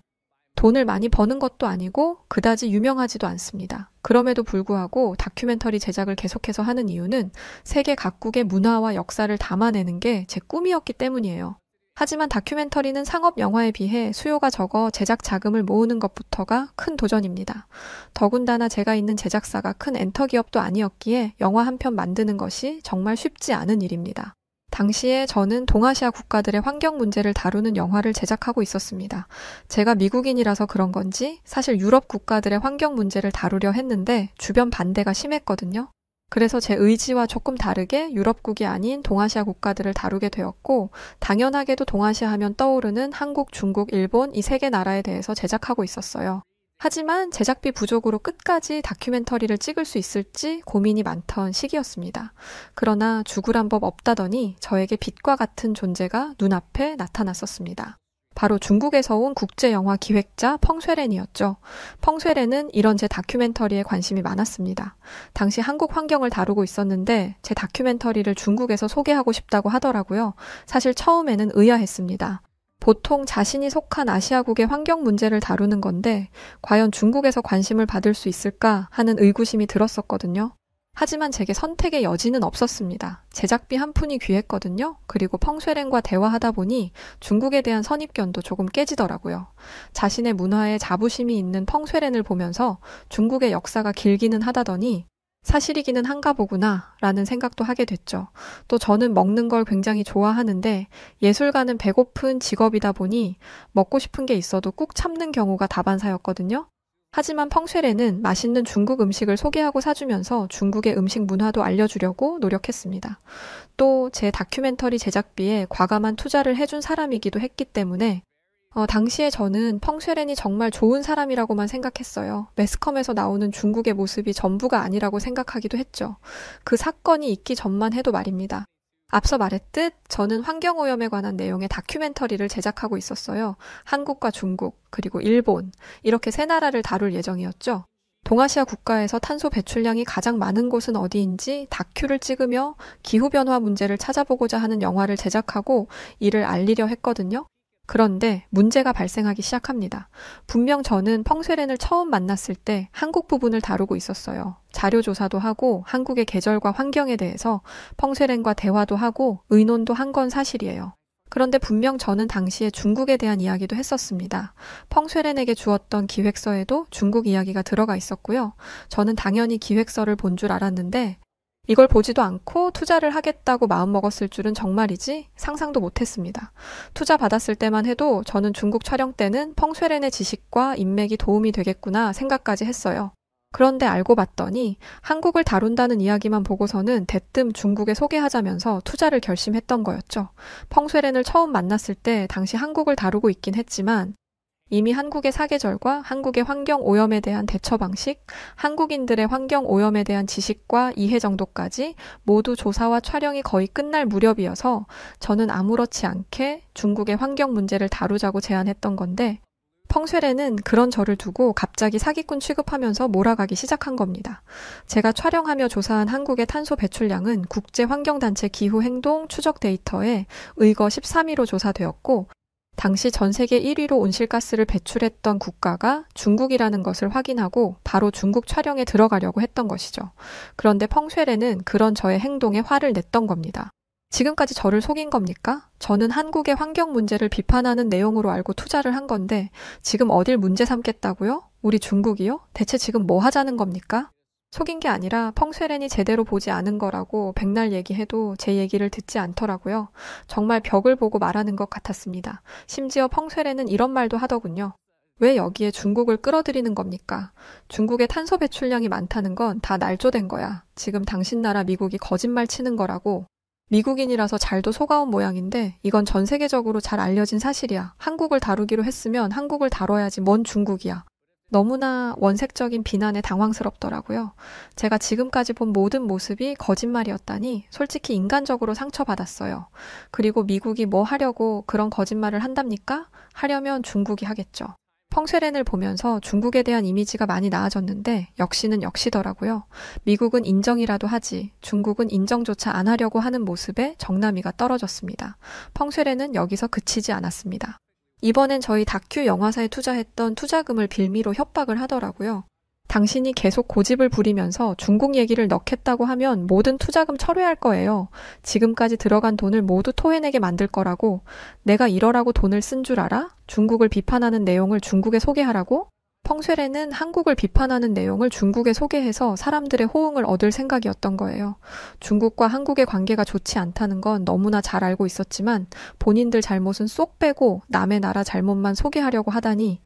돈을 많이 버는 것도 아니고 그다지 유명하지도 않습니다. 그럼에도 불구하고 다큐멘터리 제작을 계속해서 하는 이유는 세계 각국의 문화와 역사를 담아내는 게 제 꿈이었기 때문이에요. 하지만 다큐멘터리는 상업 영화에 비해 수요가 적어 제작 자금을 모으는 것부터가 큰 도전입니다. 더군다나 제가 있는 제작사가 큰 엔터 기업도 아니었기에 영화 한 편 만드는 것이 정말 쉽지 않은 일입니다. 당시에 저는 동아시아 국가들의 환경 문제를 다루는 영화를 제작하고 있었습니다. 제가 미국인이라서 그런 건지 사실 유럽 국가들의 환경 문제를 다루려 했는데 주변 반대가 심했거든요. 그래서 제 의지와 조금 다르게 유럽국이 아닌 동아시아 국가들을 다루게 되었고 당연하게도 동아시아 하면 떠오르는 한국, 중국, 일본 이 세 개 나라에 대해서 제작하고 있었어요. 하지만 제작비 부족으로 끝까지 다큐멘터리를 찍을 수 있을지 고민이 많던 시기였습니다. 그러나 죽으란 법 없다더니 저에게 빛과 같은 존재가 눈앞에 나타났었습니다. 바로 중국에서 온 국제영화 기획자 펑쇠렌이었죠. 펑쇠렌은 이런 제 다큐멘터리에 관심이 많았습니다. 당시 한국 환경을 다루고 있었는데 제 다큐멘터리를 중국에서 소개하고 싶다고 하더라고요. 사실 처음에는 의아했습니다. 보통 자신이 속한 아시아국의 환경 문제를 다루는 건데 과연 중국에서 관심을 받을 수 있을까 하는 의구심이 들었었거든요. 하지만 제게 선택의 여지는 없었습니다. 제작비 한 푼이 귀했거든요. 그리고 펑쇠렌과 대화하다 보니 중국에 대한 선입견도 조금 깨지더라고요. 자신의 문화에 자부심이 있는 펑쇠렌을 보면서 중국의 역사가 길기는 하다더니 사실이기는 한가 보구나 라는 생각도 하게 됐죠. 또 저는 먹는 걸 굉장히 좋아하는데 예술가는 배고픈 직업이다 보니 먹고 싶은 게 있어도 꾹 참는 경우가 다반사였거든요. 하지만 펑쇠렌은 맛있는 중국 음식을 소개하고 사주면서 중국의 음식 문화도 알려주려고 노력했습니다. 또 제 다큐멘터리 제작비에 과감한 투자를 해준 사람이기도 했기 때문에 당시에 저는 펑쇠렌이 정말 좋은 사람이라고만 생각했어요. 매스컴에서 나오는 중국의 모습이 전부가 아니라고 생각하기도 했죠. 그 사건이 있기 전만 해도 말입니다. 앞서 말했듯 저는 환경오염에 관한 내용의 다큐멘터리를 제작하고 있었어요. 한국과 중국, 그리고 일본, 이렇게 세 나라를 다룰 예정이었죠. 동아시아 국가에서 탄소 배출량이 가장 많은 곳은 어디인지 다큐를 찍으며 기후변화 문제를 찾아보고자 하는 영화를 제작하고 이를 알리려 했거든요. 그런데 문제가 발생하기 시작합니다. 분명 저는 펑쇠렌을 처음 만났을 때 한국 부분을 다루고 있었어요. 자료 조사도 하고 한국의 계절과 환경에 대해서 펑쇠렌과 대화도 하고 의논도 한 건 사실이에요. 그런데 분명 저는 당시에 중국에 대한 이야기도 했었습니다. 펑쇠렌에게 주었던 기획서에도 중국 이야기가 들어가 있었고요. 저는 당연히 기획서를 본 줄 알았는데 이걸 보지도 않고 투자를 하겠다고 마음먹었을 줄은 정말이지 상상도 못했습니다. 투자 받았을 때만 해도 저는 중국 촬영 때는 펑쇠렌의 지식과 인맥이 도움이 되겠구나 생각까지 했어요. 그런데 알고 봤더니 한국을 다룬다는 이야기만 보고서는 대뜸 중국에 소개하자면서 투자를 결심했던 거였죠. 펑쇠렌을 처음 만났을 때 당시 한국을 다루고 있긴 했지만 이미 한국의 사계절과 한국의 환경 오염에 대한 대처 방식, 한국인들의 환경 오염에 대한 지식과 이해 정도까지 모두 조사와 촬영이 거의 끝날 무렵이어서 저는 아무렇지 않게 중국의 환경 문제를 다루자고 제안했던 건데 펑쇠렌은 그런 저를 두고 갑자기 사기꾼 취급하면서 몰아가기 시작한 겁니다. 제가 촬영하며 조사한 한국의 탄소 배출량은 국제환경단체 기후행동 추적 데이터에 의거 13위로 조사되었고 당시 전 세계 1위로 온실가스를 배출했던 국가가 중국이라는 것을 확인하고 바로 중국 촬영에 들어가려고 했던 것이죠. 그런데 펑쇠렌은 그런 저의 행동에 화를 냈던 겁니다. 지금까지 저를 속인 겁니까? 저는 한국의 환경 문제를 비판하는 내용으로 알고 투자를 한 건데 지금 어딜 문제 삼겠다고요? 우리 중국이요? 대체 지금 뭐 하자는 겁니까? 속인 게 아니라 펑쇠렌이 제대로 보지 않은 거라고 백날 얘기해도 제 얘기를 듣지 않더라고요. 정말 벽을 보고 말하는 것 같았습니다. 심지어 펑쇠렌은 이런 말도 하더군요. 왜 여기에 중국을 끌어들이는 겁니까? 중국의 탄소 배출량이 많다는 건 다 날조된 거야. 지금 당신 나라 미국이 거짓말 치는 거라고. 미국인이라서 잘도 속아온 모양인데 이건 전 세계적으로 잘 알려진 사실이야. 한국을 다루기로 했으면 한국을 다뤄야지 뭔 중국이야. 너무나 원색적인 비난에 당황스럽더라고요. 제가 지금까지 본 모든 모습이 거짓말이었다니 솔직히 인간적으로 상처받았어요. 그리고 미국이 뭐 하려고 그런 거짓말을 한답니까? 하려면 중국이 하겠죠. 펑쇠렌을 보면서 중국에 대한 이미지가 많이 나아졌는데 역시는 역시더라고요. 미국은 인정이라도 하지 중국은 인정조차 안 하려고 하는 모습에 정남이가 떨어졌습니다. 펑쇠렌은 여기서 그치지 않았습니다. 이번엔 저희 다큐 영화사에 투자했던 투자금을 빌미로 협박을 하더라고요. 당신이 계속 고집을 부리면서 중국 얘기를 넣겠다고 하면 모든 투자금 철회할 거예요. 지금까지 들어간 돈을 모두 토해내게 만들 거라고. 내가 이러라고 돈을 쓴 줄 알아? 중국을 비판하는 내용을 중국에 소개하라고? 펑쇠렌은 한국을 비판하는 내용을 중국에 소개해서 사람들의 호응을 얻을 생각이었던 거예요. 중국과 한국의 관계가 좋지 않다는 건 너무나 잘 알고 있었지만 본인들 잘못은 쏙 빼고 남의 나라 잘못만 소개하려고 하다니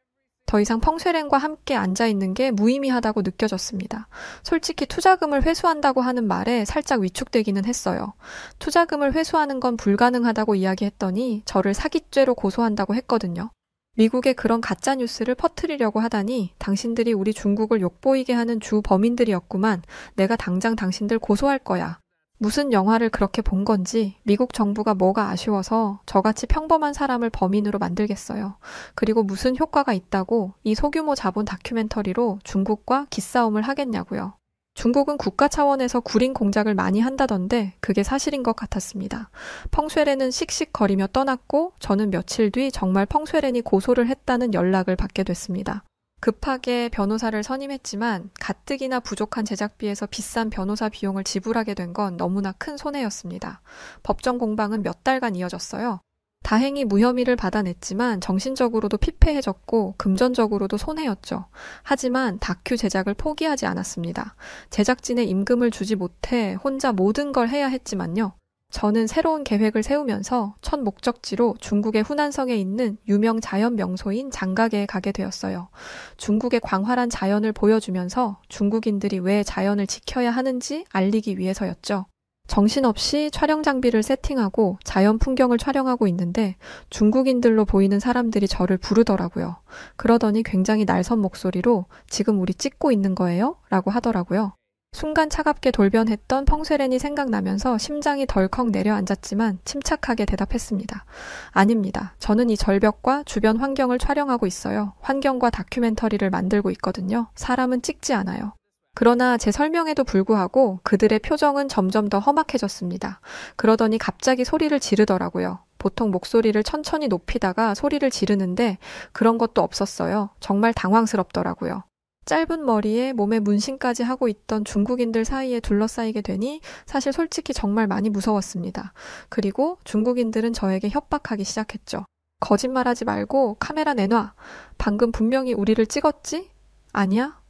더 이상 펑쇠렌과 함께 앉아있는 게 무의미하다고 느껴졌습니다. 솔직히 투자금을 회수한다고 하는 말에 살짝 위축되기는 했어요. 투자금을 회수하는 건 불가능하다고 이야기했더니 저를 사기죄로 고소한다고 했거든요. 미국에 그런 가짜뉴스를 퍼뜨리려고 하다니 당신들이 우리 중국을 욕보이게 하는 주 범인들이었구만. 내가 당장 당신들 고소할 거야. 무슨 영화를 그렇게 본 건지 미국 정부가 뭐가 아쉬워서 저같이 평범한 사람을 범인으로 만들겠어요. 그리고 무슨 효과가 있다고 이 소규모 자본 다큐멘터리로 중국과 기싸움을 하겠냐고요. 중국은 국가 차원에서 구린 공작을 많이 한다던데 그게 사실인 것 같았습니다. 펑쇠렌은 씩씩거리며 떠났고 저는 며칠 뒤 정말 펑쇠렌이 고소를 했다는 연락을 받게 됐습니다. 급하게 변호사를 선임했지만 가뜩이나 부족한 제작비에서 비싼 변호사 비용을 지불하게 된 건 너무나 큰 손해였습니다. 법정 공방은 몇 달간 이어졌어요. 다행히 무혐의를 받아냈지만 정신적으로도 피폐해졌고 금전적으로도 손해였죠. 하지만 다큐 제작을 포기하지 않았습니다. 제작진의 임금을 주지 못해 혼자 모든 걸 해야 했지만요. 저는 새로운 계획을 세우면서 첫 목적지로 중국의 후난성에 있는 유명 자연 명소인 장가게에 가게 되었어요. 중국의 광활한 자연을 보여주면서 중국인들이 왜 자연을 지켜야 하는지 알리기 위해서였죠. 정신없이 촬영 장비를 세팅하고 자연 풍경을 촬영하고 있는데 중국인들로 보이는 사람들이 저를 부르더라고요. 그러더니 굉장히 날선 목소리로 지금 우리 찍고 있는 거예요? 라고 하더라고요. 순간 차갑게 돌변했던 펑쇠렌이 생각나면서 심장이 덜컥 내려앉았지만 침착하게 대답했습니다. 아닙니다. 저는 이 절벽과 주변 환경을 촬영하고 있어요. 환경과 다큐멘터리를 만들고 있거든요. 사람은 찍지 않아요. 그러나 제 설명에도 불구하고 그들의 표정은 점점 더 험악해졌습니다. 그러더니 갑자기 소리를 지르더라고요. 보통 목소리를 천천히 높이다가 소리를 지르는데 그런 것도 없었어요. 정말 당황스럽더라고요. 짧은 머리에 몸에 문신까지 하고 있던 중국인들 사이에 둘러싸이게 되니 사실 솔직히 정말 많이 무서웠습니다. 그리고 중국인들은 저에게 협박하기 시작했죠. 거짓말하지 말고 카메라 내놔. 방금 분명히 우리를 찍었지? 아니야?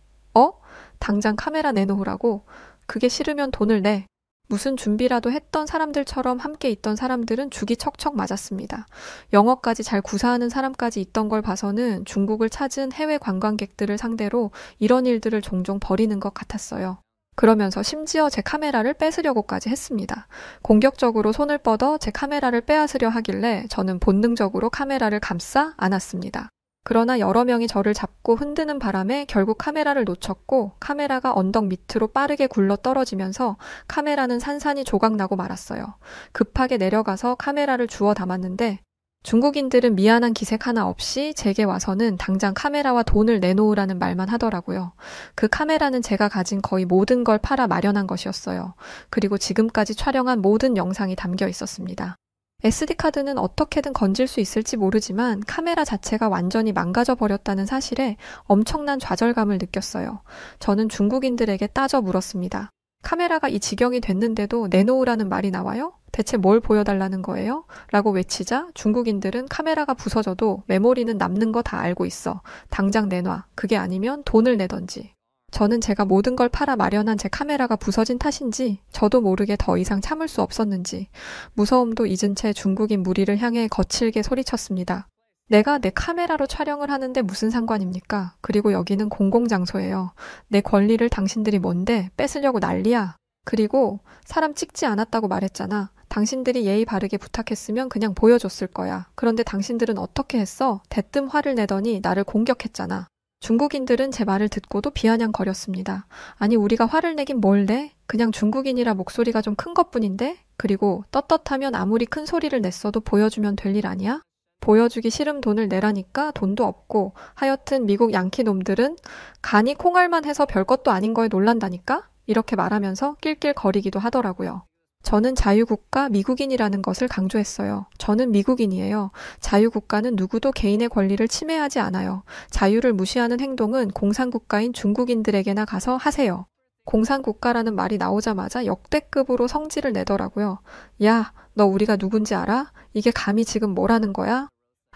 당장 카메라 내놓으라고. 그게 싫으면 돈을 내. 무슨 준비라도 했던 사람들처럼 함께 있던 사람들은 죽이 척척 맞았습니다. 영어까지 잘 구사하는 사람까지 있던 걸 봐서는 중국을 찾은 해외 관광객들을 상대로 이런 일들을 종종 벌이는 것 같았어요. 그러면서 심지어 제 카메라를 뺏으려고까지 했습니다. 공격적으로 손을 뻗어 제 카메라를 빼앗으려 하길래 저는 본능적으로 카메라를 감싸 안았습니다. 그러나 여러 명이 저를 잡고 흔드는 바람에 결국 카메라를 놓쳤고 카메라가 언덕 밑으로 빠르게 굴러 떨어지면서 카메라는 산산이 조각나고 말았어요. 급하게 내려가서 카메라를 주워 담았는데 중국인들은 미안한 기색 하나 없이 제게 와서는 당장 카메라와 돈을 내놓으라는 말만 하더라고요. 그 카메라는 제가 가진 거의 모든 걸 팔아 마련한 것이었어요. 그리고 지금까지 촬영한 모든 영상이 담겨 있었습니다. SD카드는 어떻게든 건질 수 있을지 모르지만 카메라 자체가 완전히 망가져 버렸다는 사실에 엄청난 좌절감을 느꼈어요. 저는 중국인들에게 따져 물었습니다. 카메라가 이 지경이 됐는데도 내놓으라는 말이 나와요? 대체 뭘 보여달라는 거예요? 라고 외치자 중국인들은 카메라가 부서져도 메모리는 남는 거 다 알고 있어. 당장 내놔. 그게 아니면 돈을 내던지. 저는 제가 모든 걸 팔아 마련한 제 카메라가 부서진 탓인지 저도 모르게 더 이상 참을 수 없었는지 무서움도 잊은 채 중국인 무리를 향해 거칠게 소리쳤습니다. 내가 내 카메라로 촬영을 하는데 무슨 상관입니까? 그리고 여기는 공공장소예요. 내 권리를 당신들이 뭔데 뺏으려고 난리야. 그리고 사람 찍지 않았다고 말했잖아. 당신들이 예의 바르게 부탁했으면 그냥 보여줬을 거야. 그런데 당신들은 어떻게 했어? 대뜸 화를 내더니 나를 공격했잖아. 중국인들은 제 말을 듣고도 비아냥거렸습니다. 아니 우리가 화를 내긴 뭘 내? 그냥 중국인이라 목소리가 좀 큰 것뿐인데? 그리고 떳떳하면 아무리 큰 소리를 냈어도 보여주면 될 일 아니야? 보여주기 싫음 돈을 내라니까 돈도 없고 하여튼 미국 양키 놈들은 간이 콩알만 해서 별것도 아닌 거에 놀란다니까? 이렇게 말하면서 낄낄거리기도 하더라고요. 저는 자유국가 미국인이라는 것을 강조했어요. 저는 미국인이에요. 자유국가는 누구도 개인의 권리를 침해하지 않아요. 자유를 무시하는 행동은 공산국가인 중국인들에게나 가서 하세요. 공산국가라는 말이 나오자마자 역대급으로 성질을 내더라고요. 야, 너 우리가 누군지 알아? 이게 감히 지금 뭐라는 거야?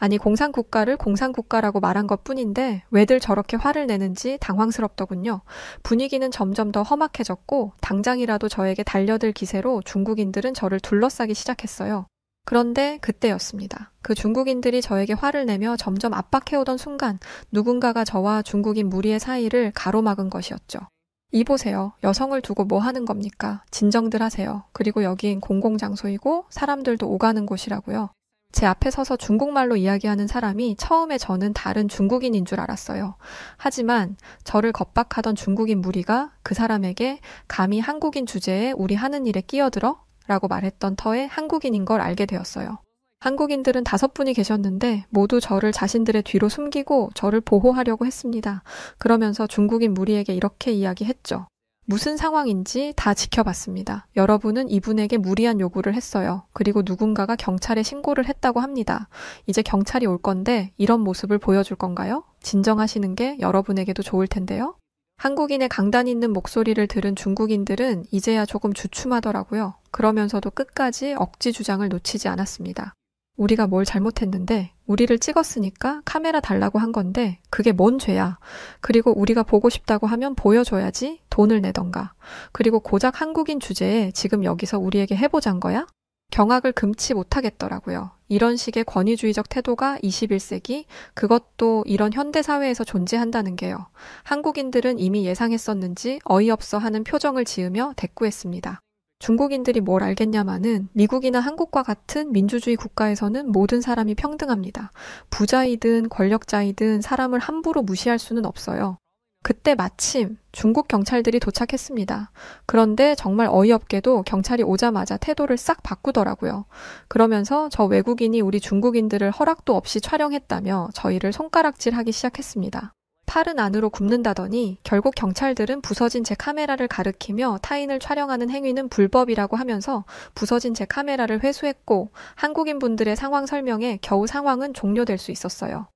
아니 공산국가를 공산국가라고 말한 것뿐인데 왜들 저렇게 화를 내는지 당황스럽더군요. 분위기는 점점 더 험악해졌고 당장이라도 저에게 달려들 기세로 중국인들은 저를 둘러싸기 시작했어요. 그런데 그때였습니다. 그 중국인들이 저에게 화를 내며 점점 압박해오던 순간 누군가가 저와 중국인 무리의 사이를 가로막은 것이었죠. 이보세요. 여성을 두고 뭐 하는 겁니까? 진정들 하세요. 그리고 여긴 공공장소이고 사람들도 오가는 곳이라고요. 제 앞에 서서 중국말로 이야기하는 사람이 처음에 저는 다른 중국인인 줄 알았어요. 하지만 저를 겁박하던 중국인 무리가 그 사람에게 감히 한국인 주제에 우리 하는 일에 끼어들어? 라고 말했던 터에 한국인인 걸 알게 되었어요. 한국인들은 5분이 계셨는데 모두 저를 자신들의 뒤로 숨기고 저를 보호하려고 했습니다. 그러면서 중국인 무리에게 이렇게 이야기했죠. 무슨 상황인지 다 지켜봤습니다. 여러분은 이분에게 무리한 요구를 했어요. 그리고 누군가가 경찰에 신고를 했다고 합니다. 이제 경찰이 올 건데 이런 모습을 보여줄 건가요? 진정하시는 게 여러분에게도 좋을 텐데요. 한국인의 강단 있는 목소리를 들은 중국인들은 이제야 조금 주춤하더라고요. 그러면서도 끝까지 억지 주장을 놓치지 않았습니다. 우리가 뭘 잘못했는데 우리를 찍었으니까 카메라 달라고 한 건데 그게 뭔 죄야. 그리고 우리가 보고 싶다고 하면 보여줘야지 돈을 내던가. 그리고 고작 한국인 주제에 지금 여기서 우리에게 해보잔 거야? 경악을 금치 못하겠더라고요. 이런 식의 권위주의적 태도가 21세기, 그것도 이런 현대사회에서 존재한다는 게요. 한국인들은 이미 예상했었는지 어이없어 하는 표정을 지으며 대꾸했습니다. 중국인들이 뭘 알겠냐마는 미국이나 한국과 같은 민주주의 국가에서는 모든 사람이 평등합니다. 부자이든 권력자이든 사람을 함부로 무시할 수는 없어요. 그때 마침 중국 경찰들이 도착했습니다. 그런데 정말 어이없게도 경찰이 오자마자 태도를 싹 바꾸더라고요. 그러면서 저 외국인이 우리 중국인들을 허락도 없이 촬영했다며 저희를 손가락질하기 시작했습니다. 팔은 안으로 굽는다더니 결국 경찰들은 부서진 제 카메라를 가리키며 타인을 촬영하는 행위는 불법이라고 하면서 부서진 제 카메라를 회수했고 한국인 분들의 상황 설명에 겨우 상황은 종료될 수 있었어요.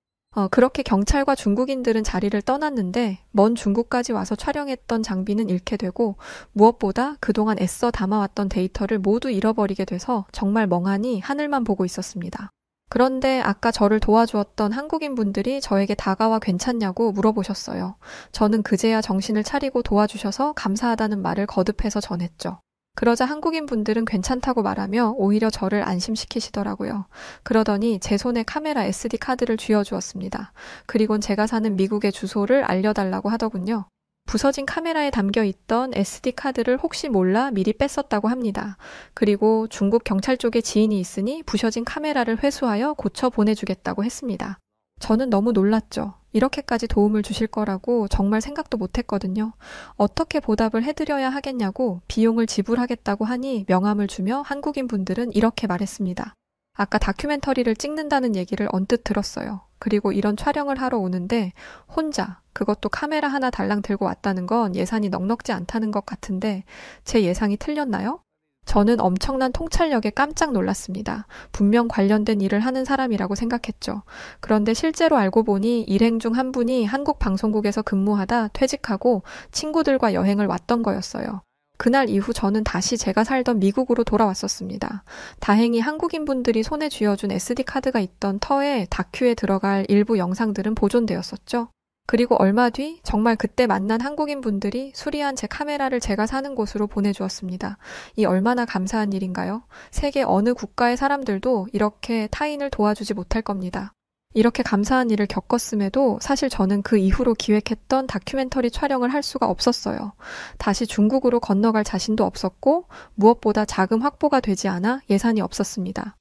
그렇게 경찰과 중국인들은 자리를 떠났는데 먼 중국까지 와서 촬영했던 장비는 잃게 되고 무엇보다 그동안 애써 담아왔던 데이터를 모두 잃어버리게 돼서 정말 멍하니 하늘만 보고 있었습니다. 그런데 아까 저를 도와주었던 한국인 분들이 저에게 다가와 괜찮냐고 물어보셨어요. 저는 그제야 정신을 차리고 도와주셔서 감사하다는 말을 거듭해서 전했죠. 그러자 한국인 분들은 괜찮다고 말하며 오히려 저를 안심시키시더라고요. 그러더니 제 손에 카메라 SD 카드를 쥐어주었습니다. 그리곤 제가 사는 미국의 주소를 알려달라고 하더군요. 부서진 카메라에 담겨 있던 SD 카드를 혹시 몰라 미리 뺐었다고 합니다. 그리고 중국 경찰 쪽에 지인이 있으니 부셔진 카메라를 회수하여 고쳐 보내주겠다고 했습니다. 저는 너무 놀랐죠. 이렇게까지 도움을 주실 거라고 정말 생각도 못했거든요. 어떻게 보답을 해드려야 하겠냐고 비용을 지불하겠다고 하니 명함을 주며 한국인 분들은 이렇게 말했습니다. 아까 다큐멘터리를 찍는다는 얘기를 언뜻 들었어요. 그리고 이런 촬영을 하러 오는데 혼자, 그것도 카메라 하나 달랑 들고 왔다는 건 예산이 넉넉지 않다는 것 같은데 제 예상이 틀렸나요? 저는 엄청난 통찰력에 깜짝 놀랐습니다. 분명 관련된 일을 하는 사람이라고 생각했죠. 그런데 실제로 알고 보니 일행 중 한 분이 한국 방송국에서 근무하다 퇴직하고 친구들과 여행을 왔던 거였어요. 그날 이후 저는 다시 제가 살던 미국으로 돌아왔었습니다. 다행히 한국인 분들이 손에 쥐어준 SD카드가 있던 터에 다큐에 들어갈 일부 영상들은 보존되었었죠. 그리고 얼마 뒤 정말 그때 만난 한국인 분들이 수리한 제 카메라를 제가 사는 곳으로 보내주었습니다. 이 얼마나 감사한 일인가요? 세계 어느 국가의 사람들도 이렇게 타인을 도와주지 못할 겁니다. 이렇게 감사한 일을 겪었음에도 사실 저는 그 이후로 기획했던 다큐멘터리 촬영을 할 수가 없었어요. 다시 중국으로 건너갈 자신도 없었고 무엇보다 자금 확보가 되지 않아 예산이 없었습니다.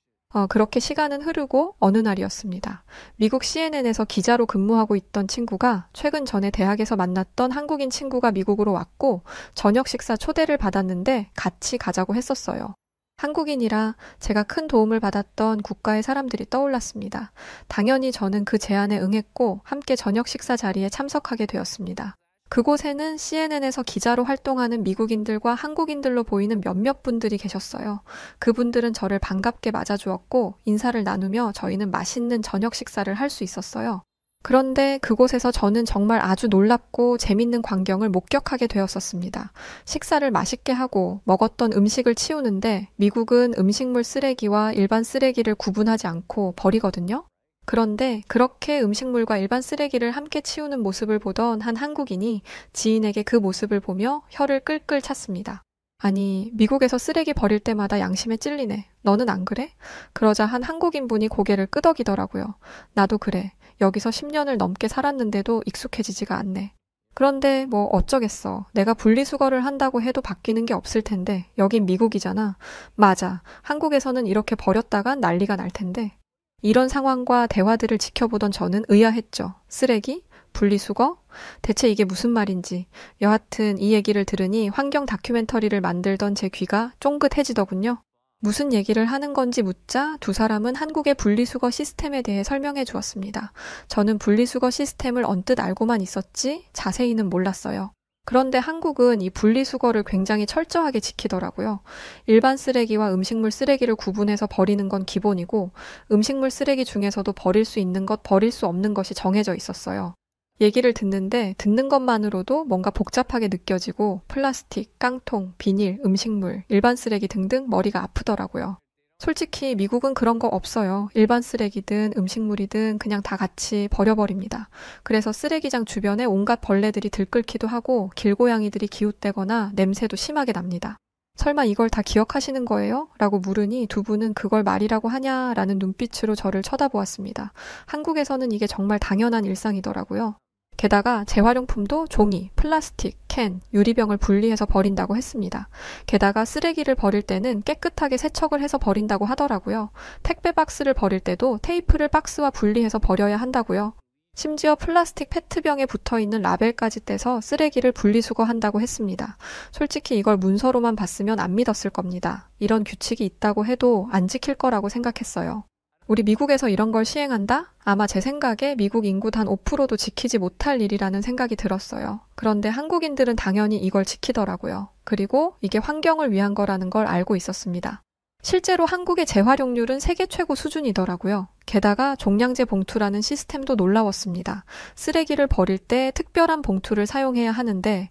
그렇게 시간은 흐르고 어느 날이었습니다. 미국 CNN에서 기자로 근무하고 있던 친구가 최근 전에 대학에서 만났던 한국인 친구가 미국으로 왔고 저녁 식사 초대를 받았는데 같이 가자고 했었어요. 한국인이라 제가 큰 도움을 받았던 국가의 사람들이 떠올랐습니다. 당연히 저는 그 제안에 응했고 함께 저녁 식사 자리에 참석하게 되었습니다. 그곳에는 CNN에서 기자로 활동하는 미국인들과 한국인들로 보이는 몇몇 분들이 계셨어요. 그분들은 저를 반갑게 맞아주었고 인사를 나누며 저희는 맛있는 저녁 식사를 할 수 있었어요. 그런데 그곳에서 저는 정말 아주 놀랍고 재밌는 광경을 목격하게 되었었습니다. 식사를 맛있게 하고 먹었던 음식을 치우는데 미국은 음식물 쓰레기와 일반 쓰레기를 구분하지 않고 버리거든요. 그런데 그렇게 음식물과 일반 쓰레기를 함께 치우는 모습을 보던 한 한국인이 지인에게 그 모습을 보며 혀를 끌끌 찼습니다. 아니, 미국에서 쓰레기 버릴 때마다 양심에 찔리네. 너는 안 그래? 그러자 한 한국인분이 고개를 끄덕이더라고요. 나도 그래. 여기서 10년을 넘게 살았는데도 익숙해지지가 않네. 그런데 뭐 어쩌겠어. 내가 분리수거를 한다고 해도 바뀌는 게 없을 텐데 여긴 미국이잖아. 맞아. 한국에서는 이렇게 버렸다간 난리가 날 텐데. 이런 상황과 대화들을 지켜보던 저는 의아했죠. 쓰레기? 분리수거? 대체 이게 무슨 말인지. 여하튼 이 얘기를 들으니 환경 다큐멘터리를 만들던 제 귀가 쫑긋해지더군요. 무슨 얘기를 하는 건지 묻자 두 사람은 한국의 분리수거 시스템에 대해 설명해 주었습니다. 저는 분리수거 시스템을 언뜻 알고만 있었지 자세히는 몰랐어요. 그런데 한국은 이 분리수거를 굉장히 철저하게 지키더라고요. 일반 쓰레기와 음식물 쓰레기를 구분해서 버리는 건 기본이고 음식물 쓰레기 중에서도 버릴 수 있는 것, 버릴 수 없는 것이 정해져 있었어요. 얘기를 듣는데 듣는 것만으로도 뭔가 복잡하게 느껴지고 플라스틱, 깡통, 비닐, 음식물, 일반 쓰레기 등등 머리가 아프더라고요. 솔직히 미국은 그런 거 없어요. 일반 쓰레기든 음식물이든 그냥 다 같이 버려버립니다. 그래서 쓰레기장 주변에 온갖 벌레들이 들끓기도 하고 길고양이들이 기웃대거나 냄새도 심하게 납니다. 설마 이걸 다 기억하시는 거예요? 라고 물으니 두 분은 그걸 말이라고 하냐? 라는 눈빛으로 저를 쳐다보았습니다. 한국에서는 이게 정말 당연한 일상이더라고요. 게다가 재활용품도 종이, 플라스틱, 캔, 유리병을 분리해서 버린다고 했습니다. 게다가 쓰레기를 버릴 때는 깨끗하게 세척을 해서 버린다고 하더라고요. 택배 박스를 버릴 때도 테이프를 박스와 분리해서 버려야 한다고요. 심지어 플라스틱 페트병에 붙어있는 라벨까지 떼서 쓰레기를 분리수거한다고 했습니다. 솔직히 이걸 문서로만 봤으면 안 믿었을 겁니다. 이런 규칙이 있다고 해도 안 지킬 거라고 생각했어요. 우리 미국에서 이런 걸 시행한다? 아마 제 생각에 미국 인구 단 5%도 지키지 못할 일이라는 생각이 들었어요. 그런데 한국인들은 당연히 이걸 지키더라고요. 그리고 이게 환경을 위한 거라는 걸 알고 있었습니다. 실제로 한국의 재활용률은 세계 최고 수준이더라고요. 게다가 종량제 봉투라는 시스템도 놀라웠습니다. 쓰레기를 버릴 때 특별한 봉투를 사용해야 하는데